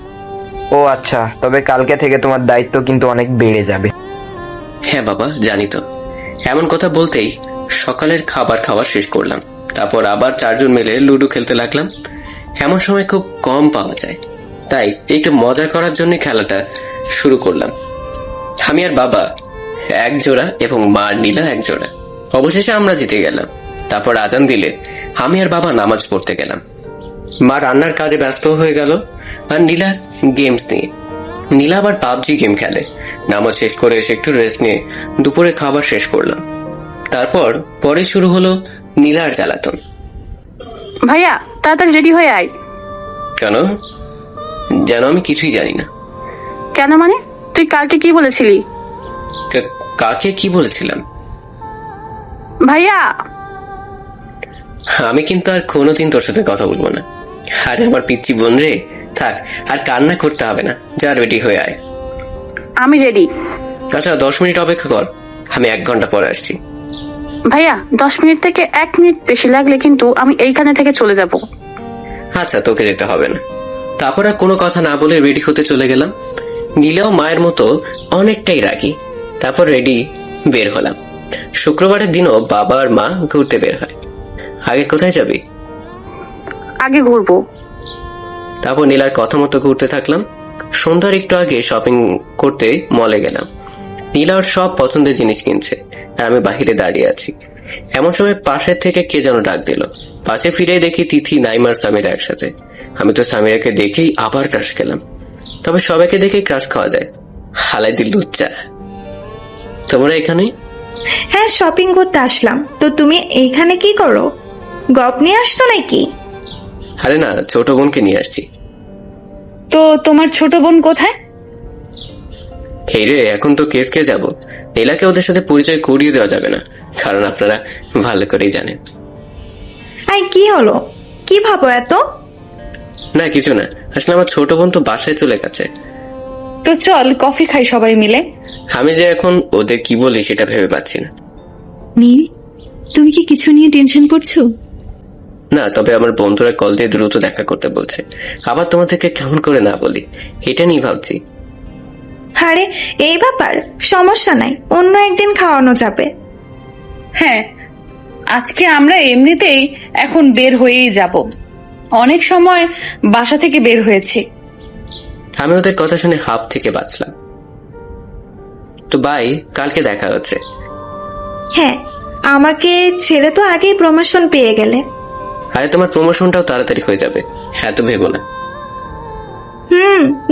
ও আচ্ছা, তবে কালকে থেকে তোমার দায়িত্ব কিন্তু অনেক বেড়ে যাবে। হ্যাঁ বাবা, জানি তো। এমন কথা বলতেই সকালের খাবার খাওয়া শেষ করলাম। তারপর আবার 4 জন মিলে লুডো খেলতে লাগলাম। এমন সময় খুব কম পাওয়া যায়, তাই একটু মজা করার জন্য খেলাটা শুরু করলাম। আমি আর বাবা এক জোড়া এবং মা আর নীলা এক জোড়া। অবশেষে আমরা জিতে গেলাম। তারপর আজান দিলে আমি আর বাবা নামাজ পড়তে গেলাম। মা রান্নার কাজে ব্যস্ত হয়ে গেল আর নীলা গেমস নিয়ে। নীলা আবার পাবজি গেম খেলে। নামাজ শেষ করে এসে একটু রেস্ট নিয়ে দুপুরে খাবার শেষ করলাম। তারপর পরে শুরু হলো নীলার জ্বালাতন। ভাইয়া তাড়াতাড়ি রেডি হয়ে আয়। কেন? যেন আমি কিছুই জানি না। কেন মানে? তুই কালকে কি বলেছিলি? কাকে কি বলেছিলাম? ভাইয়া, আমি কিন্তু আর কোনোদিন তোর সাথে কথা বলবো না। আরে আমার পিচ্চি বোন রে, থাক আর কান্না করতে হবে না, যা রেডি হয়ে আয়। আমি রেডি। আচ্ছা 10 মিনিট অপেক্ষা কর, আমি 1 ঘন্টা পরে আসছি। ভাইয়া 10 মিনিট থেকে 1 মিনিট বেশি লাগলে কিন্তু আমি এইখানে থেকে চলে যাব। আচ্ছা, তোকে যেতে হবে না। তারপর আর কোনো কথা না বলে রেডি হতে চলে গেলাম। নীলাও মায়ের মতো অনেকটাই রাগী। তারপর রেডি বের হলাম। শুক্রবারের দিনও বাবা আর মা ঘুরতে বের হয়। আগে কোথায় যাবি? আগে ঘুরবো। তারপর নীলার কথা মতো ঘুরতে থাকলাম। সন্ধ্যার একটু আগে শপিং করতে মলে গেলাম। নীলা ওর সব পছন্দের জিনিস কিনছে আর আমি বাহিরে দাঁড়িয়ে আছি। এমন সময় পাশের থেকে কে যেন ডাক দিল। পাশে ফিরে দেখি তিথি, নাইমার, সামিরা একসাথে। আমি তো সামিরাকে দেখেই আবার ক্রাশ খেলাম। তবে সবাইকে দেখেই ক্রাশ খাওয়া যায়, হালাই দিল লুচ্চা। তোমরা এখানে? হ্যাঁ, শপিং করতে আসলাম। তো তুমি এইখানে কি করো? গপ নিয়ে আসছো নাকি? আরে না, ছোট বোনকে নিয়ে আসছি। তো তোমার ছোট বোন কোথায়? এই রে, এখন তো কেসকে যাব। নীলাকে ওদের সাথে পরিচয় করিয়ে দেওয়া যাবে না, কারণ আপনারা ভালো করেই জানেন। আই, কি হলো? কি ভাবো এত? না কিছু না, আসলে আমার ছোট বোন তো বাসায় চলে গেছে। তো চল কফি খাই সবাই মিলে। আমি যে এখন ওদের কি বলি সেটা ভেবে পাচ্ছি না। নীল, তুমি কি কিছু নিয়ে টেনশন করছো? না, তবে আমার বন্ধুরা কল দিয়ে দ্রুত দেখা করতে বলছে। আবার তোমাদেরকে কেমন করে না বলি, এটা নিয়ে ভাবছি। আরে এই ব্যাপার, সমস্যা নাই, অন্য একদিন খাওয়ানো যাবে। হ্যাঁ, আজকে আমরা এমনিতেই এখন বের হয়েই যাব। অনেক সময় বাসা থেকে বের হয়েছি। আমি ওদের কথা শুনে হাফ থেকে বাঁচলাম। তো বাই, কালকে দেখা হচ্ছে। হ্যাঁ, আমাকে ছেড়ে তো আগেই প্রমোশন পেয়ে গেলে। আরে তোমার প্রমোশনটাও তাড়াতাড়ি হয়ে যাবে, এত ভেবো না।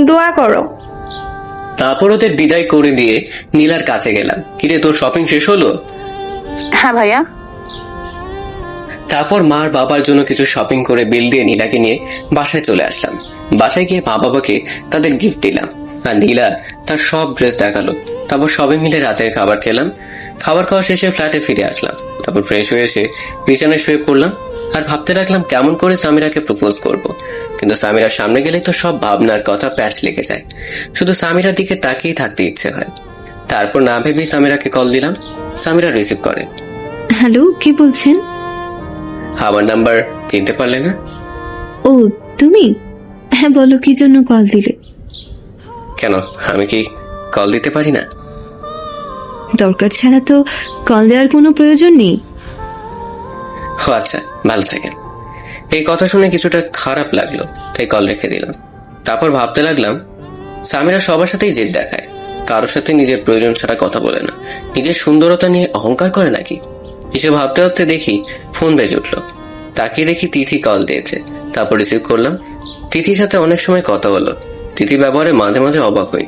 দোয়া করো। তারপর ওদের বিদায় করে দিয়ে নীলার কাছে গেলাম। কিরে, তোর শপিং শেষ হলো? হ্যাঁ ভাইয়া। তারপর মার বাবার জন্য কিছু শপিং করে বিল দিয়ে নীলাকে নিয়ে বাসায় চলে আসলাম। বাসায় গিয়ে মা বাবাকে তাদের গিফট দিলাম আর নীলা তার সব ড্রেস দেখালো। তারপর সবাই মিলে রাতের খাবার খেলাম। খাবার খাওয়া শেষে ফ্ল্যাটে ফিরে আসলাম। তারপর ফ্রেশ হয়ে এসে বিছানায় শুয়ে পড়লাম আর ভাবতে লাগলাম কেমন করে সামিরাকে প্রপোজ করব। কিন্তু সামিরার সামনে গেলেই তো সব ভাবনার কথা প্যাচ লেগে যায়, শুধু সামিরার দিকে তাকিয়ে থাকতে ইচ্ছে হয়। তারপর না ভেবেই সামিরাকে কল দিলাম। সামিরা রিসিভ করে। হ্যালো, কি বলছেন? আমার নাম্বার চিনতে পারলে না? ও তুমি? হ্যাঁ বলো, কি জন্য কল দিলে? কেন, আমি কি কল দিতে পারি না? দরকার ছাড়া তো কল দেওয়ার কোনো প্রয়োজন নেই। ও আচ্ছা, ভালো থাকেন। এই কথা শুনে কিছুটা খারাপ লাগলো, তাই কল রেখে দিলাম। তারপর ভাবতে লাগলাম, সামিরা সবার সাথেই জেদ দেখায়, কারোর সাথে নিজের প্রয়োজন ছাড়া কথা বলে না। নিজের সুন্দরতা নিয়ে অহংকার করে নাকি? এসব ভাবতে ভাবতে দেখি ফোন বেজে উঠলো। তাকিয়ে দেখি তিথি কল দিয়েছে। তারপর রিসিভ করলাম। তিথির সাথে অনেক সময় কথা হলো। তিথি ব্যবহারে মাঝে মাঝে অবাক হই,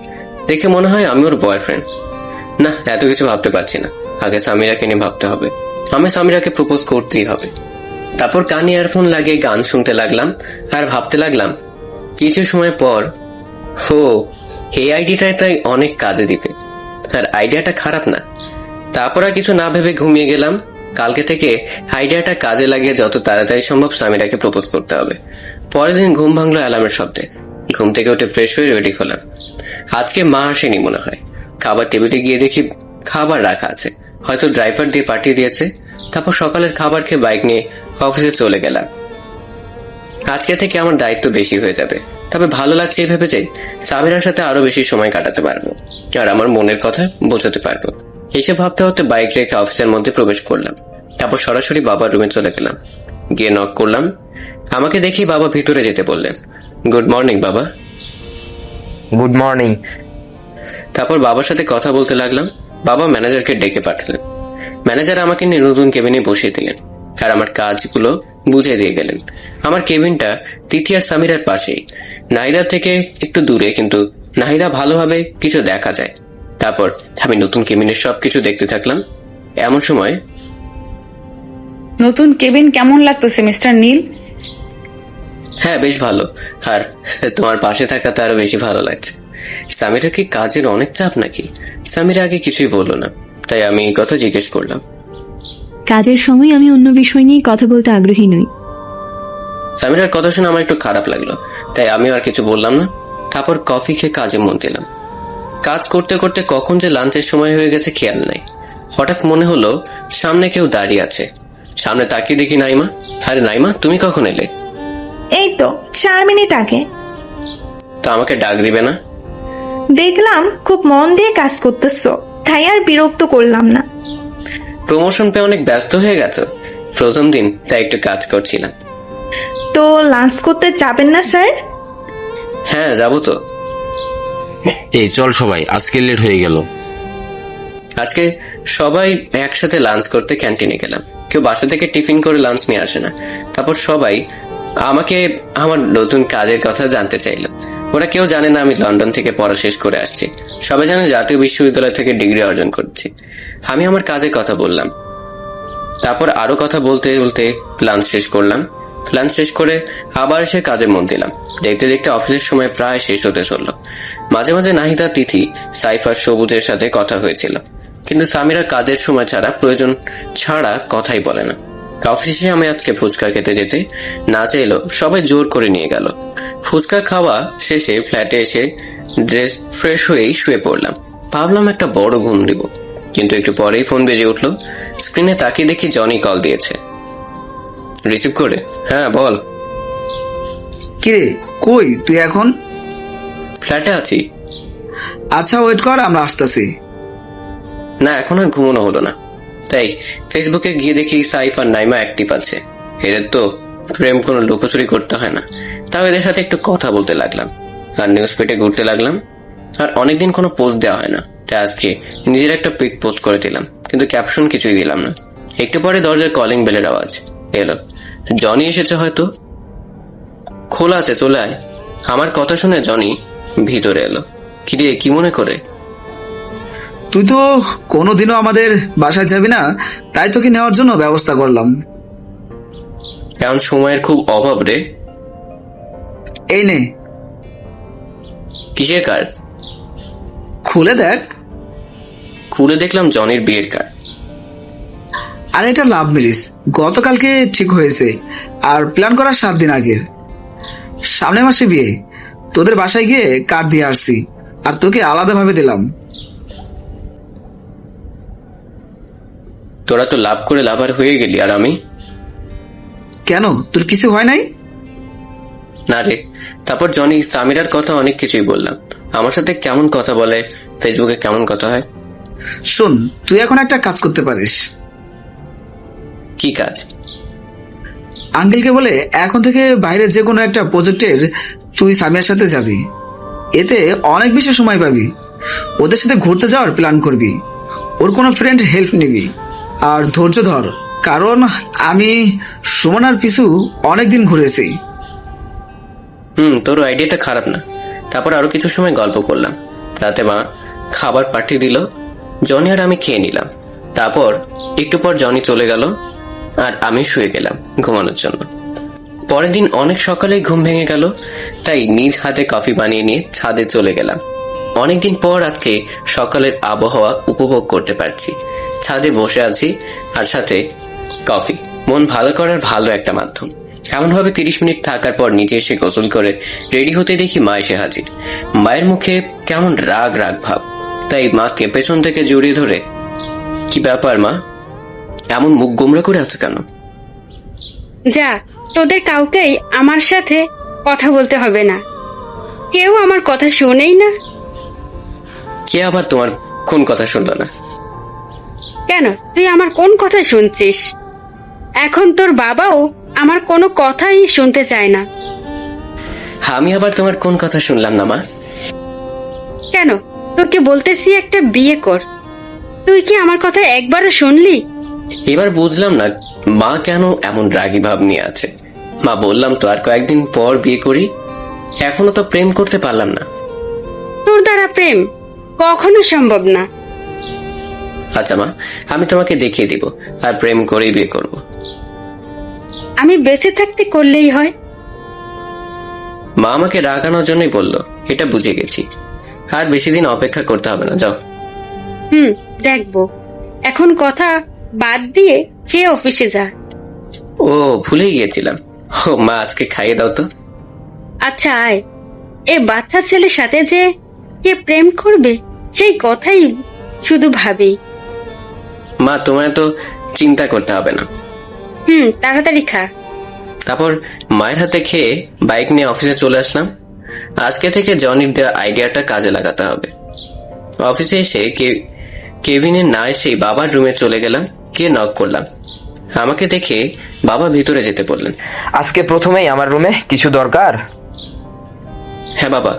দেখে মনে হয় আমি ওর বয়ফ্রেন্ড। না, এত কিছু ভাবতে পারছি না। আগে সামিরাকে নিয়ে ভাবতে হবে। আমি সামিরাকে প্রপোজ করতেই হবে। তারপর কানে ইয়ারফোন লাগিয়ে গান শুনতে লাগলাম আর ভাবতে লাগলাম। কিছু সময় পর এই আইডিয়াটাই অনেক কাজে দিবে, আর আইডিয়াটা খারাপ না। তারপর আর কিছু না ভেবে ঘুমিয়ে গেলাম। কালকে থেকে আইডিয়াটা কাজে লাগিয়ে যত তাড়াতাড়ি সম্ভব সামিরাকে প্রপোজ করতে হবে। পরের দিন ঘুম ভাঙলো অ্যালার্মের শব্দে। ঘুম থেকে উঠে ফ্রেশ হয়ে রেডি হলাম। আজকে মা আসেনি মনে হয়। খাবার টেবিলে গিয়ে দেখি খাবার রাখা আছে, হয়তো ড্রাইভার দিয়ে পাঠিয়ে দিয়েছে। তারপর সকালের খাবার খেয়ে বাইক নিয়ে অফিসে চলে গেলাম। আজকে থেকে আমার দায়িত্ব বেশি হয়ে যাবে। তবে ভালো লাগছে এই ভেবে যে সামিরার সাথে আরো বেশি সময় কাটাতে পারবো আর আমার মনের কথা বোঝাতে পারবো। এসে ভাবতে ভাবতে বাইক রেখে অফিসের মধ্যে প্রবেশ করলাম। তারপর সরাসরি বাবার রুমে চলে গেলাম। গিয়ে নক করলাম। আমাকে দেখি বাবা ভিতরে যেতে বললেন। গুড মর্নিং বাবা। Good morning. তারপর বাবার সাথে কথা বলতে লাগলাম। বাবা ম্যানেজারকে ডেকে পাঠালেন। ম্যানেজার আমাকে নিয়ে নতুন কেবিনে বসিয়ে দিলেন আর আমার কাজগুলো বুঝিয়ে দিয়ে গেলেন। আমার কেবিনটা তিথি আর সামিরার পাশেই, নাহিদা থেকে একটু দূরে, কিন্তু নাহিদা ভালোভাবে কিছু দেখা যায়। তারপর আমি নতুন কেবিনের সবকিছু দেখতে থাকলাম। এমন সময়, নতুন কেবিন কেমন লাগতেছে মিস্টার নীল? হ্যাঁ বেশ ভালো, আর তোমার পাশে থাকাতে আরো বেশি ভালো লাগছে। সামিরা কি কাজের অনেক চাপ নাকি? সামিরা আগে কিছুই বললো না, তাই আমি এই কথা জিজ্ঞেস করলাম। কাজের সময় আমি অন্য বিষয় নিয়ে কথা বলতে আগ্রহী নই। সামিরার কথা শুনে আমার একটু খারাপ লাগলো, তাই আমি আর কিছু বললাম না। তারপর কফি খেয়ে কাজে মন দিলাম। কাজ করতে করতে কখন যে লাঞ্চের সময় হয়ে গেছে খেয়াল নাই। হঠাৎ মনে হলো সামনে কেউ দাঁড়িয়ে আছে। সামনে তাকিয়ে দেখি নাইমা। আরে নাইমা, তুমি কখন এলে? এই তো 4 মিনিট আগে। তো আমাকে ডাক দিবে না? দেখলাম খুব মন দিয়ে কাজ করতেছো, তাই আর বিরক্ত করলাম না। প্রমোশন পেয়ে অনেক ব্যস্ত হয়ে গেছো? প্রথম দিন, তাই একটু কাজ করছিলাম। তো লাঞ্চ করতে যাবেন না স্যার? হ্যাঁ যাবো তো। এই চল সবাই, আজকে লেট হয়ে গেল। আজকে সবাই একসাথে লাঞ্চ করতে ক্যান্টিনে গেলাম। কেউ বাসা থেকে টিফিন করে লাঞ্চ নিয়ে আসে না। তারপর সবাই আমাকে আমার নতুন কাজের কথা জানতে চাইল। ওরা কেউ জানে না আমি লন্ডন থেকে পড়া শেষ করে আসছি। সবাই জানে জাতীয় বিশ্ববিদ্যালয় থেকে ডিগ্রি অর্জন করছি। আমি আমার কাজের কথা বললাম। তারপর আরো কথা বলতে বলতে লাঞ্চ শেষ করলাম। লাঞ্চ শেষ করে আবার এসে কাজে মন দিলাম। দেখতে দেখতে অফিসের সময় প্রায় শেষ হতে চলল। মাঝে মাঝে নাহিদা, তিথি, সাইফ আর সবুজের সাথে কথা হয়েছিল, কিন্তু সামিরা কাজের সময় ছাড়া, প্রয়োজন ছাড়া কথাই বলে না। অফিসে আমি আজকে ফুচকা খেতে যেতে না চাইলেও সবাই জোর করে নিয়ে গেল। ফুচকা খাওয়া শেষে ফ্ল্যাটে এসে ড্রেস ফ্রেশ হয়েই শুয়ে পড়লাম। ভাবলাম একটা বড় ঘুম দিব, কিন্তু একটু পরেই ফোন বেজে উঠলো। স্ক্রিনে তাকিয়ে দেখি জনি কল দিয়েছে। রিসিভ করে, হ্যাঁ বল। কিরে কই তুই এখন? ফ্ল্যাটে আছি। আচ্ছা ওয়েট কর, আমরা আসতেছি। না, এখন আর ঘুমানো হলো না, তাই ফেসবুকে গিয়ে দেখি সাইফ আর নাইমা অ্যাক্টিভ আছে। এদের তো প্রেম কোনো লুকোচুরি করতে হয় না। তাও এদের সাথে একটু কথা বলতে লাগলাম আর নিউজ ফিডে ঘুরতে লাগলাম। আর অনেকদিন কোনো পোস্ট দেওয়া হয় না, তাই আজকে নিজের একটা পিক পোস্ট করে দিলাম, কিন্তু ক্যাপশন কিছুই দিলাম না। একটু পরে দরজার কলিং বেলের আওয়াজ এলো। জনি এসেছে হয়তো। খোলা আছে, চলে আয়। আমার কথা শুনে জনি ভিতরে এলো। কিরে, কি মনে করে? তুই তো কোনোদিনও আমাদের বাসায় যাবি না, তাই তোকে নেওয়ার জন্য ব্যবস্থা করলাম। এখন সময়ের খুব অভাব রে। এই নে। কিসের কার্ড? খুলে দেখ। খুলে দেখলাম জনির বিয়ের কার্ড। আর এটা লাভ ম্যারেজ, গতকালকে ঠিক হয়েছে, আর প্ল্যান করার 7 দিন আগে। সামনের মাসে বিয়ে। তোদের বাসায় গিয়ে কার্ড দিয়ে আসছি, আর তোকে আলাদাভাবে দিলাম। তোরা তো লাভ করে লাভার হয়ে গেলি, আর আমি? কেন, তোর কিছু হয় নাই? না রে। তারপর জনি সামিরার কথা অনেক কিছুই বললাম। আমার সাথে কেমন কথা বলে, ফেসবুকে কেমন কথা হয়। শোন, তুই এখন একটা কাজ করতে পারিস। কি কাজ? আঙ্কেলকে বলে এখন থেকে বাইরে যে কোনো একটা প্রজেক্টের তুই সামিয়ার সাথে যাবি। এতে অনেক বেশি সময় পাবি। ওদের সাথে ঘুরতে যাওয়ার প্ল্যান করবি। ওর কোনো ফ্রেন্ড হেল্প নিবি। আর ধৈর্য ধর, কারণ আমি সুমনার পিছু অনেকদিন ঘুরেছি। তোর আইডিয়াটা খারাপ না। তারপর আরো কিছু সময় গল্প করলাম। রাতে মা খাবার পাঠিয়ে দিল। জনি আর আমি খেয়ে নিলাম। তারপর একটু পর জনি চলে গেল আর আমি শুয়ে গেলাম ঘুমানোর জন্য। পরের দিন অনেক সকালেই ঘুম ভেঙে গেল, তাই নিজ হাতে কফি বানিয়ে নিয়ে ছাদে চলে গেলাম। অনেকদিন পর আজকে সকালের আবহাওয়া উপভোগ করতে পারছি। ছাদে বসে আছি আর সাথে কফি। মন ভালো করার ভালো একটা মাধ্যম। এমনভাবে 30 মিনিট থাকার পর নিচে এসে গোসল করে রেডি হতে দেখি মা এসে হাজির। মায়ের মুখে কেমন রাগ রাগ ভাব, তাই মাকে পেছন থেকে জড়িয়ে ধরে, কি ব্যাপার মা, এমন মুখ গোমরা করে আছে কেন? যা, তোদের কাউকেই আমার সাথে কথা বলতে হবে না। কেউ আমার কথা শোনেই না। কে আবার তোমার কোন কথা শুনলো না? কেন, তুই আমার কোন কথা শুনছিস? এখন তোর বাবাও আমার কোনো কথাই শুনতে চায় না। আমি আবার তোমার কোন কথা শুনলাম না মা? কেন, তোকে বলতেছি একটা বিয়ে কর। তুই কি আমার কথা একবারও শুনলি? এবার বুঝলাম না মা কেন এমন রাগী ভাব নিয়ে আছে। মা, বললাম তো আর কয়েকদিন পর বিয়ে করি, এখনো তো প্রেম করতে পারলাম না। তোর দ্বারা প্রেম কখনো সম্ভব না। আচ্ছা মা, আমি তোমাকে দেখিয়ে দিব, আর প্রেম করেই বিয়ে করব। আমি বেঁচে থাকতে করলেই হয়। মা আমাকে রাগানোর জন্যই বললো, এটা বুঝে গেছি। আর বেশি দিন অপেক্ষা করতে হবে না, যাও। দেখবো। এখন কথা বাদ দিয়ে খেয়ে অফিসে যা। ও, ভুলেই গিয়েছিলাম। ও মা, আজকে খাইয়ে দাও তো। আচ্ছা আয়। এ বাচ্চা ছেলের সাথে যে কে প্রেম করবে সেই কথাই শুধু ভাবি। মা, তোমার তো চিন্তা করতে হবে না। তাড়াতাড়ি খা। তারপর মায়ের হাতে খেয়ে বাইক নিয়ে অফিসে চলে আসলাম। আজকে থেকে জনির দেওয়া আইডিয়াটা কাজে লাগাতে হবে। অফিসে এসে কেভিনের না এসেই বাবার রুমে চলে গেলাম, গিয়ে নক করলাম। আমাকে দেখে বাবা ভিতরে যেতে বললেন। আজকে প্রথমেই আমার রুমে কিছু দরকার? হ্যাঁ বাবা।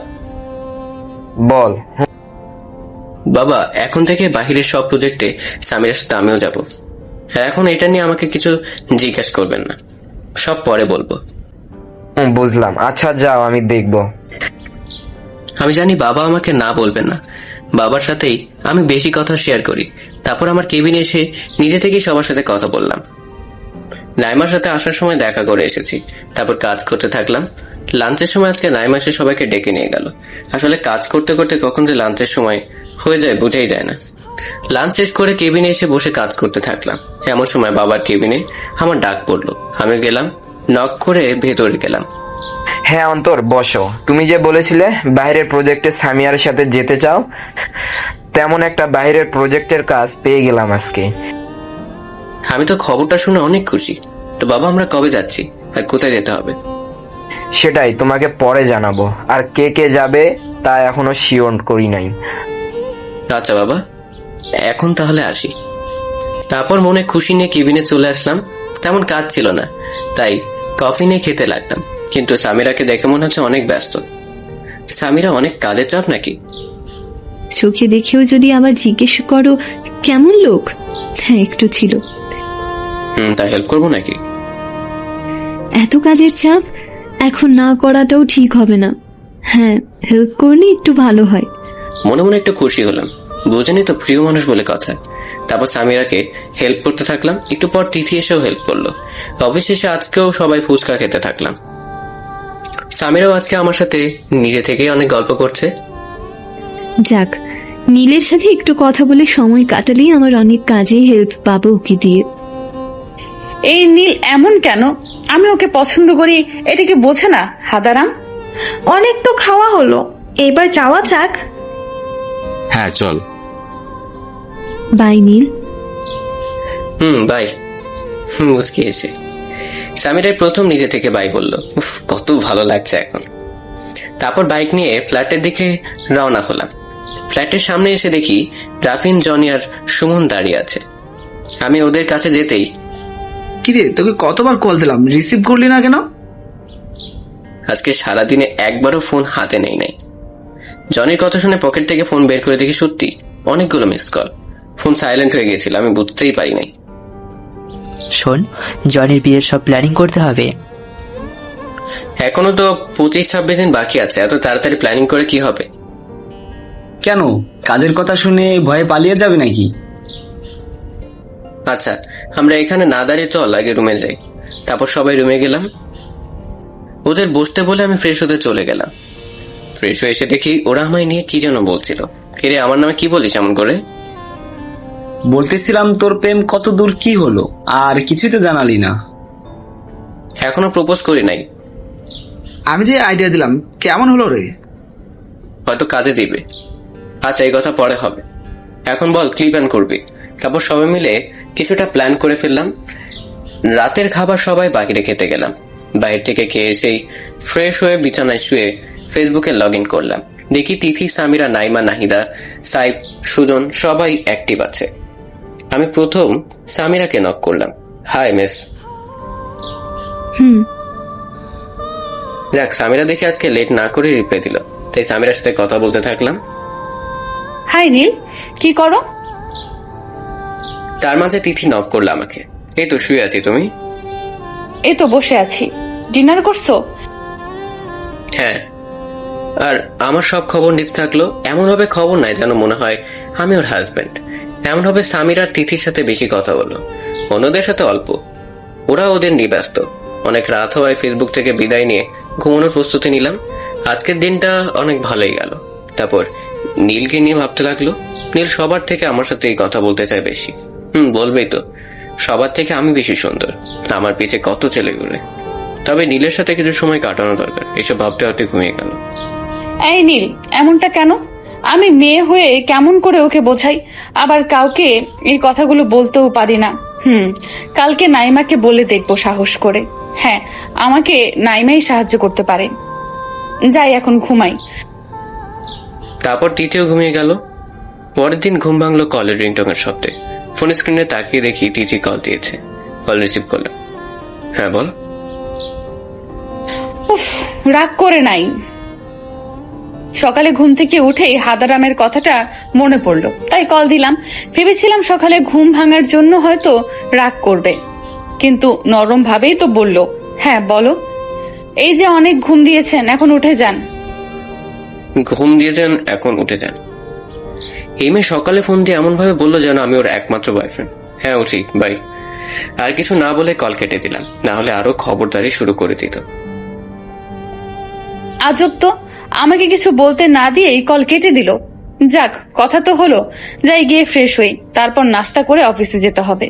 বল। বাবা, এখন থেকে বাহিরের সব প্রজেক্টে সামিরার সাথে আমিও যাব। এখন এটা নিয়ে আমাকে কিছু জিজ্ঞেস করবেন না, সব পরে বলবো। বুঝলাম, আচ্ছা যাও, আমি দেখব। আমি জানি বাবা আমাকে না বলবেন না। বাবার সাথেই আমি বেশি কথা শেয়ার করি। তারপর আমার কেবিনে এসে নিজে থেকেই সবার সাথে কথা বললাম। নাইমার সাথে আসার সময় দেখা করে এসেছি, তারপর কাজ করতে থাকলাম। লাঞ্চের সময় আজকে নাইমা এসে সবাইকে ডেকে নিয়ে গেল। আসলে কাজ করতে করতে কখন যে লাঞ্চের সময় হয়ে যায় বুঝেই যায় না। লাঞ্চ শেষ করে কেবিনে এসে বসে কাজ করতে থাকলাম। এমন সময় বাবার কেবিনে আমার ডাক পড়লো। আমি গেলাম, নক করে ভেতরে গেলাম। হ্যাঁ অন্তর, বসো। তুমি যে বলেছিলে বাইরের প্রজেক্টে সামিয়ার সাথে যেতে চাও, তেমন একটা বাইরের প্রজেক্টের কাজ পেয়ে গেলাম আজকে। আমি তো খবরটা শুনে অনেক খুশি। তো বাবা, আমরা কবে যাচ্ছি আর কোথায় যেতে হবে? সেটাই তোমাকে পরে জানাবো। আর কে কে যাবে তা এখনো শিওর করি নাই। আচ্ছা বাবা, এখন তাহলে আসি। তারপর মনে খুশি নিয়ে কেবিনে চলে আসলাম। তেমন কাজ ছিল না, তাই কফি নিয়ে খেতে লাগলাম। কিন্তু সামিরাকে দেখে মনে হচ্ছে অনেক ব্যস্ত। সামিরা অনেক কাজের চাপ নাকি? চোখে দেখেও যদি আবার জিজ্ঞেস করো কেমন লোক, হ্যাঁ একটু ছিল। তাই হেল্প করবো নাকি? এত কাজের চাপ এখন না করাটাও ঠিক হবে না। হ্যাঁ, হেল্প করলে একটু ভালো হয়। মনে মনে একটু খুশি হলাম, বুঝেনি তো, প্রিয় মানুষ বলে কথা। তারপর সামিরাকে হেল্প করতে থাকলাম। একটু পর তিথি এসেও হেল্প করলো। অফিস শেষে আজকেও সবাই ফুচকা খেতে থাকলাম। সামিরাও আজকে আমার সাথে নিজে থেকেই অনেক গল্প করছে। যাক, নীলের সাথে একটু কথা বলে সময় কাটালেই আমার অনেক কাজে হেল্প পাবো ওকে দিয়ে। এই নীল এমন কেন? আমি ওকে পছন্দ করি, এটা কি বোঝে না হাদারাম? অনেক তো খাওয়া হলো, এবার যাওয়া যাক। হ্যাঁ চল। বাই নীল। বাই। মুচকি এসে সামিরাই প্রথম নিজে থেকে বাই বললো। উফ, কত ভালো লাগছে এখন। তারপর বাইক নিয়ে ফ্ল্যাটের দিকে রওনা হলাম। ফ্ল্যাটের সামনে এসে দেখি রাফিন, জনি আর সুমন দাঁড়িয়ে আছে। আমি ওদের কাছে যেতেই, কিরে তোকে কতবার কল দিলাম, রিসিভ করলি না কেন? আজকে সারাদিনে একবারও ফোন হাতে নেই নাই। জনির কথা শুনে পকেট থেকে ফোন বের করে দেখি সত্যি অনেকগুলো মিস কল। ফোন সাইলেন্ট হয়ে গেছিল, আমি বুঝতেই পারি নাই। শোন, জনির বিয়ের সব প্ল্যানিং করতে হবে। এখনো তো 25-26 দিন বাকি আছে, এত তাড়াতাড়ি প্ল্যানিং করে কি হবে? কেন কাজের কথা শুনে ভয়ে পালিয়ে যাবে নাকি? আচ্ছা, আমরা এখানে না দাঁড়িয়ে চল আগে রুমে যাই। তারপর সবাই রুমে গেলাম। ওদের বসতে বলে আমি ফ্রেশ হতে চলে গেলাম। ফ্রেশ হয়ে এসে দেখি ওরা আমায় নিয়ে কি যেন বলছিল। কিরে, আমার নামে কি বলিস এমন করে? বলতেছিলাম তোর প্রেম কত দূর কি হলো, আর কিছুই তো জানালি না। এখনো প্রপোজ করি নাই। আমি যে আইডিয়া দিলাম কেমন হলো রে? হয়তো কাজে দিবে। আচ্ছা, এই কথা পরে হবে। এখন বল কি প্ল্যান করবি? তারপর সবাই মিলে কিছুটা প্ল্যান করে ফেললাম। রাতের খাবার সবাই বাকিরে খেতে গেলাম। বাইরে থেকে খেয়ে এসেই ফ্রেশ হয়ে বিছানায় শুয়ে ফেসবুকে লগ ইন করলাম। দেখি তিথি, সামিরা, নাইমা, নাহিদা, সাইফ, সুজন সবাই অ্যাক্টিভ আছে। আমি প্রথম সামিরাকে নক করলাম। Hi miss. যাক, সামিরা দেখে আজকে লেট না করে রিপ্লাই দিল, তাই সামিরার সাথে কথা বলতে থাকলাম। হাই নীল, কি করো? তার মাঝে তিথি নক করলো আমাকে। এই তো শুয়ে আছি, তুমি? এই তো বসে আছি। ডিনার করছো? হ্যাঁ। আর আমার সব খবর নিতে থাকলো। এমন ভাবে খবর নাই যেন মনে হয় আমি ওর হাজবেন্ড। এমন ভাবে সামির আর তিথির সাথে বেশি কথা বলো, অন্যদের সাথে অল্প। ওরা ওদের নিয়ে ব্যস্ত। অনেক রাত হওয়ায় ফেসবুক থেকে বিদায় নিয়ে ঘুমানোর প্রস্তুতি নিলাম। আজকের দিনটা অনেক ভালোই গেল। তারপর নীলকে নিয়ে ভাবতে লাগলো। নীল সবার থেকে আমার সাথে এই কথা বলতে চায় বেশি। বলবেই তো, সবার থেকে আমি বেশি সুন্দর। আমার পিছে কত ছেলে ঘুরে। তবে নীলের সাথে কিছু সময় কাটানো দরকার। এসব ভাবতে ভাবতে ঘুমিয়ে গেল। এই নীল, এমনটা কেন? আমি মেয়ে হয়ে কেমন করে ওকে বোঝাই, আবার কাউকে এই কথাগুলো বলতেও পারি না। কালকে নাইমাকে বলে দেখবো সাহস করে। হ্যাঁ, আমাকে নাইমাই সাহায্য করতে পারে। যাই, এখন ঘুমাই। তারপর তিথিও ঘুমিয়ে গেল। পরের দিন ঘুম ভাঙলো কলের রিংটনের শব্দে। ফোন স্ক্রিনে তাকিয়ে দেখি তিথি কল দিয়েছে। কল রিসিভ করলাম। হ্যাঁ বল। উফ, রাগ করে নাই। সকালে ঘুম থেকে উঠেই হাদারামের কথাটা মনে পড়লো, তাই কল দিলাম। ভেবেছিলাম সকালে ঘুম ভাঙার জন্য হয়তো রাগ করবে, কিন্তু নরম ভাবেই তো বলল, হ্যাঁ বলো। এই যে অনেক ঘুম দিয়েছেন, এখন উঠে যান। ঘুম দিয়েছেন, এখন উঠে যান? এই মেয়ে সকালে ফোন দিয়ে এমন ভাবে বললো যেন আমি ওর একমাত্র বয়ফ্রেন্ড। হ্যাঁ উঠি, বাই। আর কিছু না বলে কল কেটে দিলাম, না হলে আরো খবরদারি শুরু করে দিত। আজব তো, আমাকে কিছু বলতে না দিয়েই কল কেটে দিল। যাক, কথা তো হলো। যাই গিয়ে ফ্রেশ হই, তারপর নাস্তা করে অফিসে যেতে হবে।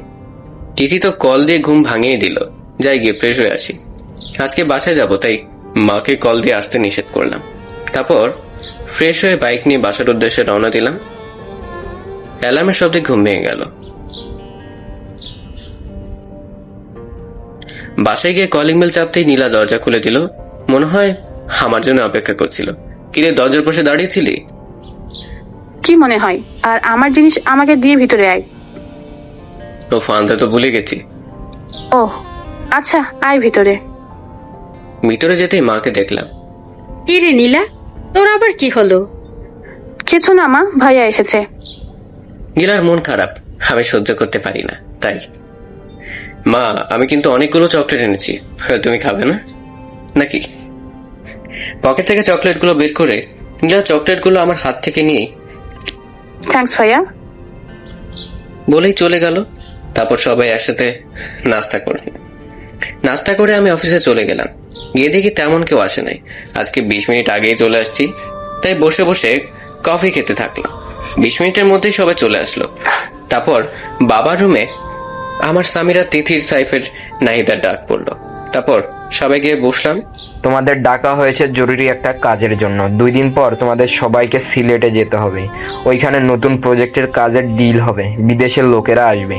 তিথি তো কল দিয়ে ঘুম ভাঙিয়ে দিল। যাই গিয়ে ফ্রেশ হয়ে আসি। আজকে বাসায় যাব, তাই মাকে কল দিয়ে আসতে নিষেধ করলাম। তারপর ফ্রেশ হয়ে বাইক নিয়ে বাসার উদ্দেশ্যে রওনা দিলাম। অ্যালার্মের শব্দে ঘুম ভেঙে গেল। বাসায় গিয়ে কলিং বেল চাপতেই নীলা দরজা খুলে দিল। মনে হয় আমার জন্য অপেক্ষা করছিল। কিরে, দরজার পাশে দাঁড়িয়েছিলি? কি মনে হয়? আর আমার জিনিস আমাকে দিয়ে ভিতরে আয়। তো ফানতে তো ভুলে গেছি। ও আচ্ছা, আয় ভিতরে। ভিতরে যেতেই মাকে দেখলাম। কি রে নীলা, তোর আবার কি হলো? কিছু না মা, ভাইয়া এসেছে। নীলার মন খারাপ, আমি সহ্য করতে পারি না তাই। মা, আমি কিন্তু অনেকগুলো চকলেট এনেছি, তুমি খাবে না নাকি? পকেট থেকে চকলেটগুলো বের করে নীলা চকলেটগুলো আমার হাত থেকে নিয়ে থ্যাঙ্কস ভাইয়া বলেই চলে গেল। তারপর সবাই একসাথে নাস্তা করে আমি অফিসে চলে গেলাম। গিয়ে দেখি তেমন কেউ আসে নাই। আজকে 20 মিনিট আগেই চলে আসছি, তাই বসে বসে কফি খেতে থাকলাম। 20 মিনিটের মধ্যেই সবাই চলে আসলো। তারপর বাবার রুমে আমার সামিরা, তিথির, সাইফের, নাহিদার ডাক পড়লো। তারপর সবাই গিয়ে বসলাম। তোমাদের ডাকা হয়েছে জরুরি একটা কাজের জন্য। 2 দিন পর তোমাদের সবাইকে সিলেটে যেতে হবে। ওইখানে নতুন প্রজেক্টের কাজের ডিল হবে, বিদেশের লোকেরা আসবে।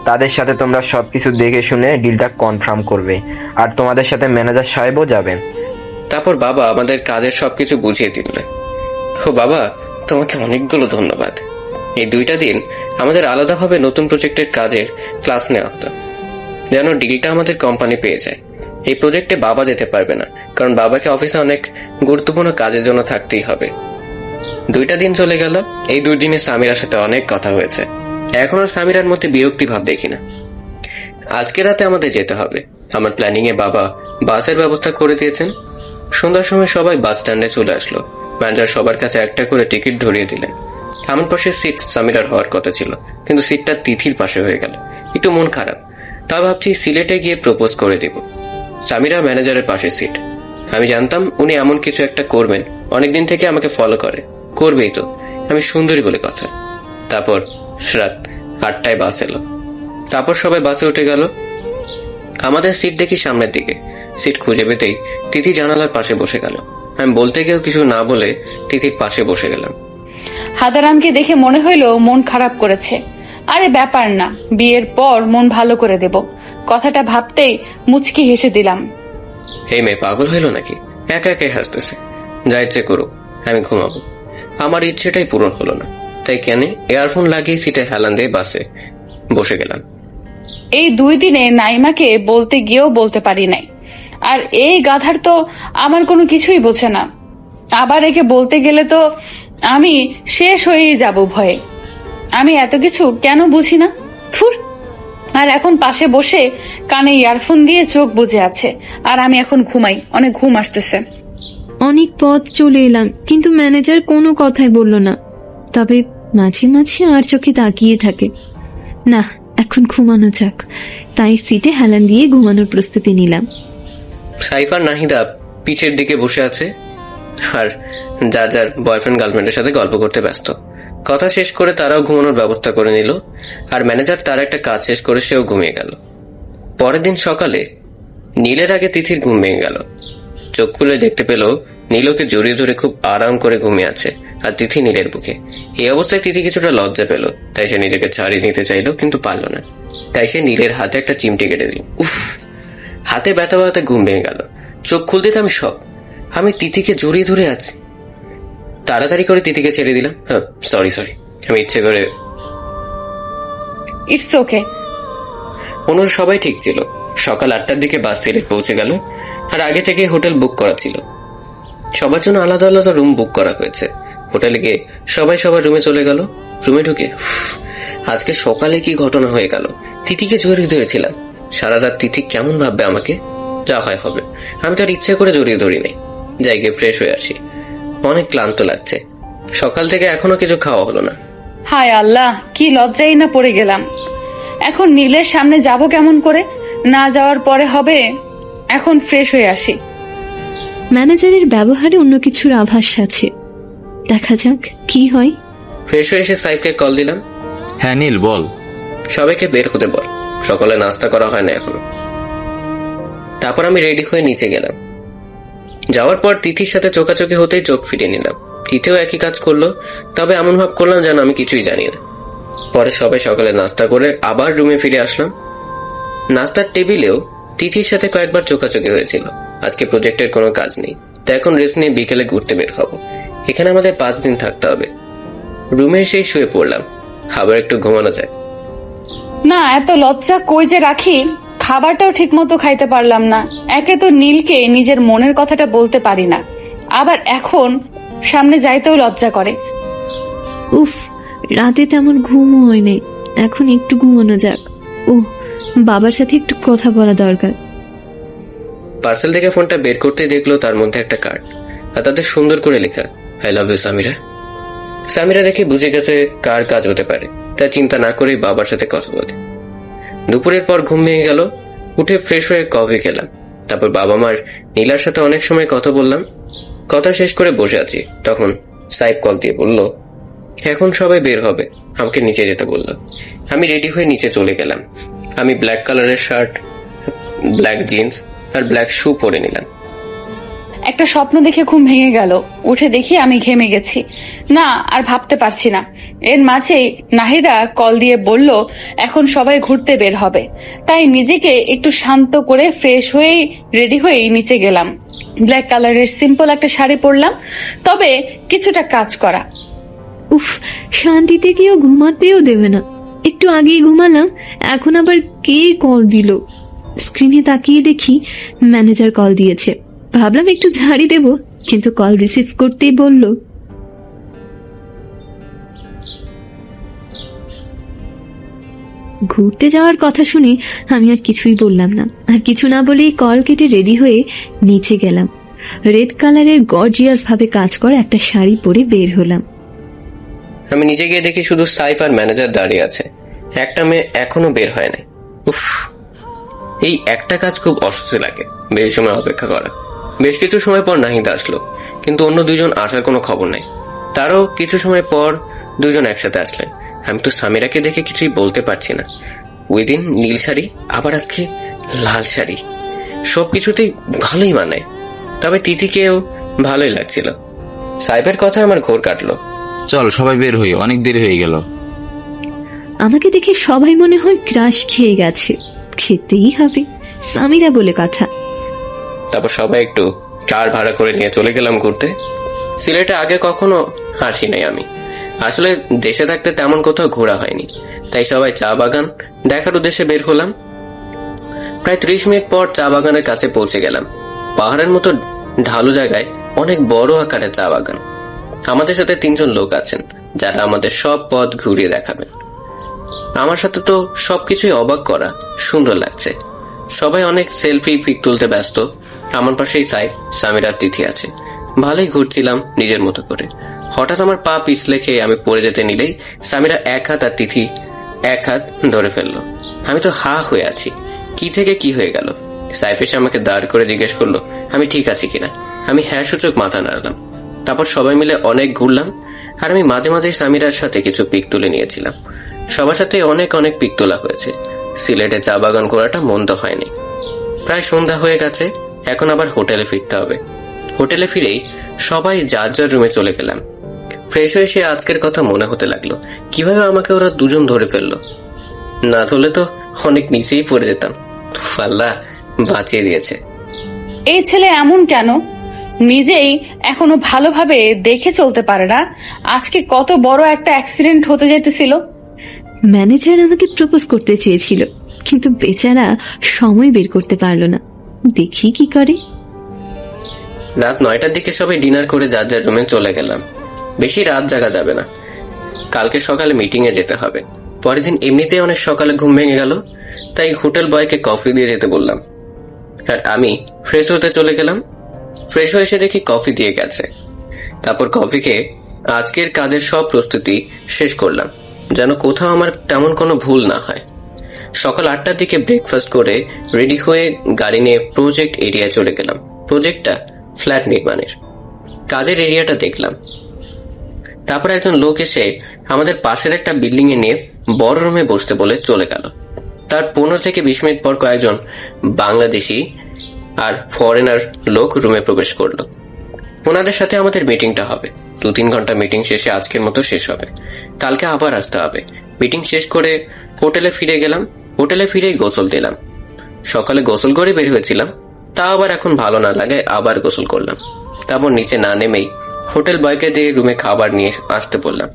তাদের সাথে তোমরা সবকিছু দেখে শুনে ডিলটা কনফার্ম করবে, আর তোমাদের সাথে ম্যানেজার সাহেবও যাবেন। তারপর বাবা আমাদের কাজের সবকিছু বুঝিয়ে দিল। ও বাবা, তোমাকে অনেকগুলো ধন্যবাদ। এই 2টা দিন আমাদের আলাদাভাবে নতুন প্রজেক্টের কাজের ক্লাস নেওয়া হতো, যেন ডিলটা আমাদের কোম্পানি পেয়ে যায়। এই প্রজেক্টে বাবা যেতে পারবে না, কারণ বাবাকে অফিসে অনেক গুরুত্বপূর্ণ কাজের জন্য থাকতেই হবে। 2টা দিন চলে গেল। এই 2 দিনে সামিরার সাথে অনেক কথা হয়েছে। এখন আর সামিরার মধ্যে বিরক্তি ভাব দেখি না। আজকে রাতে আমাদের যেতে হবে। আমার প্ল্যানিং এ বাবা বাসের ব্যবস্থা করে দিয়েছেন। সন্ধ্যার সময় সবাই বাস স্ট্যান্ডে চলে আসলো। ম্যানেজার সবার কাছে একটা করে টিকিট ধরিয়ে দিলেন। আমার পাশে সিট সামিরার হওয়ার কথা ছিল, কিন্তু সিটটা তিথির পাশে হয়ে গেল। একটু মন খারাপ। তা ভাবছি সিলেটে গিয়ে প্রপোজ করে দেব। সামিরা ম্যানেজারের পাশে সিট। আমি জানতাম উনি এমন কিছু একটা করবেন, অনেকদিন থেকে আমাকে ফলো করে, করবেই তো, আমি সুন্দরী বলে কথা। তারপর রাত 8টায় বাস এলো। তারপর সবাই বাসে উঠে গেল। আমাদের সিট দেখি সামনের দিকে। সিট খুঁজে পেতেই তিথি জানালার পাশে বসে গেল। আমি বলতে গিয়েও কিছু না বলে তিথির পাশে বসে গেলাম। হাদারামকে দেখে মনে হইল মন খারাপ করেছে। আরে ব্যাপার না, বিয়ের পর মন ভালো করে দেব। কথাটা ভাবতেই মুচকি হেসে দিলাম। এই মেয়ে পাগল হইল নাকি? একা একাই হাসতেছে। যা ইচ্ছে করুক, আমি ঘুমাবো। আমার ইচ্ছেটাই পূরণ হলো না, তাই কেন ইয়ারফোন লাগিয়ে সিটে হেলান দিয়ে বাসে বসে গেলাম। এই 2 দিনে নাইমাকে বলতে গিয়েও বলতে পারি নাই। আর এই গাধার তো আমার কোনো কিছুই বোঝে না। আবার একে বলতে গেলে তো আমি শেষ হয়েই যাব ভয়ে। আমি এত কিছু কেন বুঝি না, থুর। আর এখন পাশে বসে কানে ইয়ারফোন দিয়ে চোখ বুজে আছে, আর আমি এখন ঘুমাই, অনেক ঘুম আসতেছে। অনেক পথ চলে এলাম, কিন্তু ম্যানেজার কোনো কথাই বলল না। তবে মাঝে মাঝে আর চোখে তাকিয়ে থাকে। না, এখন ঘুমানো যাক। তাই সিটে হেলান দিয়ে ঘুমানোর প্রস্তুতি নিলাম। সাইফ আর নাহিদা পিছের দিকে বসে আছে, আর যার যার বয়ফ্রেন্ড গার্লফ্রেন্ডের সাথে গল্প করতে ব্যস্ত। কথা শেষ করে তারাও ঘুমানোর ব্যবস্থা করে নিল, আর ম্যানেজার তার একটা কাজ শেষ করে সেও ঘুমিয়ে গেল। পরের দিন সকালে নীলের আগে তিথির ঘুম ভেঙে গেল। চোখ খুলে দেখতে পেল নীলকে জড়িয়ে ধরে খুব আরাম করে ঘুমিয়ে আছে, আর তিথি নীলের বুকে। এই অবস্থায় তিথি কিছুটা লজ্জা পেল, তাই সে নিজেকে ছাড়িয়ে নিতে চাইল, কিন্তু পারল না। তাই সে নীলের হাতে একটা চিমটি কেটে দিল। উফ, হাতে ব্যথা ব্যথাতে ঘুম ভেঙে গেল। চোখ খুলতে আমি সব, আমি তিথিকে জড়িয়ে ধরে আছি। তাড়াতাড়ি করে তিথিকে ছেড়ে দিলাম। হ্যাঁ, সরি, আমি ইচ্ছে করে। It's okay. অন্যরা সবাই ঠিক ছিল। সকাল 8টার দিকে বাস সিলেট পৌঁছে গেল, আর আগে থেকে হোটেল বুক করা ছিল। সবার জন্য আলাদা আলাদা রুম বুক করা হয়েছে। হোটেলে গিয়ে সবাই সবার রুমে চলে গেল। রুমে ঢুকে আজকে সকালে কি ঘটনা হয়ে গেল। তিথিকে জড়িয়ে ধরেছিলাম। সারা রাত তিথি কেমন ভাববে আমাকে। যা হয় হবে, আমি তার ইচ্ছে করে জড়িয়ে ধরি নাই। যাই গিয়ে ফ্রেশ হয়ে আসি, অনেক ক্লান্ত লাগছে। সকাল থেকে এখনো কিছু খাওয়া হলো না। হায় আল্লাহ, কি লজ্জাই না পড়ে গেলাম। এখন নীলের সামনে যাব কেমন করে? না যাওয়ার পরে হবে। এখন ফ্রেশ হয়ে আসি। ম্যানেজারের ব্যবহারে অন্য কিছুর আভাস আছে, দেখা যাক কি হয়। ফ্রেশ হয়ে এসে সাইফকে কল দিলাম। হ্যাঁ নীল, বল। সবাইকে বের হতে বল, সকালে নাস্তা করা হয় না এখনো। তারপর আমি রেডি হয়ে নিচে গেলাম। যাওয়ার পর তিথির সাথে চোখাচোখি হতেই চোখ ফিরিয়ে নিলাম। তিথিও একই কাজ করলো, তবে এমন ভাব করলাম যেন আমি কিছুই জানি না। পরে সবাই সকালে নাস্তা করে আবার রুমে ফিরে আসলাম। নাস্তার টেবিলেও তিথির সাথে কয়েকবার চোখাচোখি হয়েছিল। আজকে প্রজেক্টের কোনো কাজ নেই, তাই এখন রেস্ট নিয়ে বিকেলে ঘুরতে বের হবো। এখানে আমাদের 5 দিন থাকতে হবে। রুমে এসেই শুয়ে পড়লাম, আবার একটু ঘুমানো যায়। না, এত লজ্জা কই যে রাখি। খাবারটাও ঠিক মতো খাইতে পারলাম না। একে তো নীলকে নিজের মনের কথাটা বলতে পারি না, আবার এখন সামনে যাইতেও লজ্জা করে। উফ, রাতে তেমন ঘুমও হয় নাই। এখন একটু ঘুমানো যাক। ও, বাবার সাথে একটু কথা বলা দরকার। পার্সেল থেকে ফোনটা বের করতেই দেখলো তার মধ্যে একটা কার্ড, আর তাতে সুন্দর করে লেখা, I love you Samira. Samira দেখে বুঝে গেছে কার কাজ হতে পারে, তাই চিন্তা না করেই বাবার সাথে কথা বলে। দুপুরের পর ঘুম ভেঙে গেল। উঠে ফ্রেশ হয়ে কফি খেলাম। তারপর বাবা মার নীলার সাথে অনেক সময় কথা বললাম। কথা শেষ করে বসে আছি, তখন সাইফ কল দিয়ে বলল এখন সবাই বের হবে, আমাকে নিচে যেতে বললো। আমি রেডি হয়ে নিচে চলে গেলাম। আমি ব্ল্যাক কালারের শার্ট, ব্ল্যাক জিন্স আর ব্ল্যাক শু পরে নিলাম। একটা স্বপ্ন দেখে ঘুম ভেঙে গেল। উঠে দেখি আমি ঘেমে গেছি। না, আর ভাবতে পারছি না। এর মাঝেই নাহিদা কল দিয়ে বলল এখন সবাই ঘুরতে বের হবে। তাই নিজেকে একটু শান্ত করে ফ্রেশ হয়ে রেডি হয়ে নিচে গেলাম। ব্ল্যাক কালারের সিম্পল একটা শাড়ি পরলাম, তবে কিছুটা কাজ করা। উফ, শান্তিতে কেউ ঘুমাতেও দেবে না। একটু আগেই ঘুমালাম, এখন আবার কে কল দিল? স্ক্রিনে তাকিয়ে দেখি ম্যানেজার কল দিয়েছে। ভাবলাম একটু ঝাড়ি দেব, কিন্তু কল রিসিভ করতেই বলল ঘুরতে যাওয়ার কথা। শুনে আমি আর কিছুই বললাম না। আর কিছু না বলেই কল কেটে রেডি হয়ে নিচে গেলাম। রেড কালারের গর্জিয়াস ভাবে কাজ করা একটা শাড়ি পরে বের হলাম। আমি নিজে গিয়ে দেখি শুধু সাইফ আর ম্যানেজার দাঁড়িয়ে আছে। একটা মেয়ে এখনো বের হয় নাই। উফ, এই একটা কাজ খুব অস্বস্তি লাগে, বেশ সময় অপেক্ষা করা। বেশ কিছু সময় পর নাহিদা আসলো, কিন্তু অন্য দুজন আসার কোনো খবর নাই। তারও কিছু সময় পর দুজন একসাথে আসলেন। আমি তো সামিরাকে দেখে কিছুই বলতে পারছি না। ওই দিন নীল শাড়ি, আবার আজকে লাল শাড়ি, সবকিছুতেই ভালোই মানায়। তবে তিথিকেও ভালোই লাগছিল। সাইফের কথা আমার ঘোর কাটলো। চল সবাই বের হই, অনেক দেরি হয়ে গেল। আমাকে দেখে সবাই মনে হয় ক্রাশ খেয়ে গেছে, খেতেই হবে, সামিরা বলে কথা। তারপর সবাই একটু কার ভাড়া করে নিয়ে চলে গেলাম ঘুরতে। সিলেটে আগে কখনো আসি নাই আমি, আসলে দেশে থাকতে তেমন কোথাও ঘোরা হয়নি। তাই সবাই চা বাগান দেখার উদ্দেশ্যে বের হলাম। প্রায় 30 মিনিট পর চা বাগানের কাছে পৌঁছে গেলাম। পাহাড়ের মতো ঢালু জায়গায় অনেক বড় আকারের চা বাগান। আমাদের সাথে 3 জন লোক আছেন, যারা আমাদের সব পথ ঘুরিয়ে দেখাবেন। আমার সাথে তো সবকিছুই অবাক করা, সুন্দর লাগছে। সবাই অনেক সেলফি পিক তুলতে ব্যস্ত। আমার পাশেই সাইফ, সামিরার তিথি আছে। ভালোই ঘুরছিলাম নিজের মতো করে। হঠাৎ আমার পা পিছলে খেয়ে আমি পড়ে যেতে নিলেই সামিরা এক হাত আর তিথি এক হাত ধরে ফেললো। আমি তো হা হয়ে আছি, কি থেকে কি হয়ে গেল। সাইফ এসে আমাকে দাঁড় করে জিজ্ঞেস করলো আমি ঠিক আছি কিনা। আমি হ্যাঁ সূচক মাথা নাড়লাম। তারপর সবাই মিলে অনেক ঘুরলাম, আর আমি মাঝে মাঝে সামিরার সাথে কিছু পিক তুলে নিয়েছিলাম। সবার সাথে অনেক অনেক পিক তোলা হয়েছে। সিলেটে চা বাগান ঘোরাটা মন্দ হয়নি। প্রায় সন্ধ্যা হয়ে গেছে, এখন আবার হোটেলে ফিরতে হবে। হোটেলে ফিরেই সবাই যার যার রুমে চলে গেলাম। ফ্রেশ হয়ে এসে আজকের কথা মনে হতে লাগলো, কিভাবে আমাকে ওরা দুজন ধরে ফেললো। না ধরলে তো অনেক নিচেই পড়ে যেতাম। আল্লাহ বাঁচিয়ে দিয়েছে। এই ছেলে এমন কেন? নিজেই এখনো ভালোভাবে দেখে চলতে পারে না। আজকে কত বড় একটা অ্যাক্সিডেন্ট হতে যেতেছিল। ম্যানেজার আমাকে প্রপোজ করতে চেয়েছিল, কিন্তু বেচারা সময় বের করতে পারলো না। দেখি কি করে। রাত 9টার দিকে সবাই ডিনার করে যার যার রুমে চলে গেলাম। বেশি রাত জাগা যাবে না, কালকে সকালে মিটিং এ যেতে হবে। পরের দিন এমনিতেই অনেক সকালে ঘুম ভেঙে গেল, তাই হোটেল বয়কে কফি দিয়ে যেতে বললাম। আর আমি ফ্রেশ হতে চলে গেলাম। ফ্রেশ হয়ে এসে দেখি কফি দিয়ে গেছে। তারপর কফি খেয়ে আজকের কাজের সব প্রস্তুতি শেষ করলাম, যেন কোথাও আমার তেমন কোনো ভুল না হয়। সকাল 8টার দিকে ব্রেকফাস্ট করে রেডি হয়ে গাড়ি নিয়ে প্রজেক্ট এরিয়ায় চলে গেলাম। প্রজেক্টটা ফ্ল্যাট নির্মাণের। কাজের এরিয়াটা দেখলাম। তারপর একজন লোক এসে আমাদের পাশের একটা বিল্ডিং এ নিয়ে বড় রুমে বসতে বলে চলে গেল। তার 15 থেকে 20 মিনিট পর কয়েকজন বাংলাদেশি আর ফরেনার লোক রুমে প্রবেশ করলো। ওনাদের সাথে আমাদের মিটিংটা হবে। 2-3 ঘন্টা মিটিং শেষে আজকের মতো শেষ হবে। কালকে আবার আসতে হবে। মিটিং শেষ করে হোটেলে ফিরে গেলাম। হোটেলে ফিরেই গোসল দিলাম। সকালে গোসল করে বের হয়েছিলাম, তা আবার এখন ভালো না লাগে আবার গোসল করলাম। তারপর নিচে না নেমেই হোটেল বয়কে দিয়ে রুমে খাবার নিয়ে আসতে বললাম।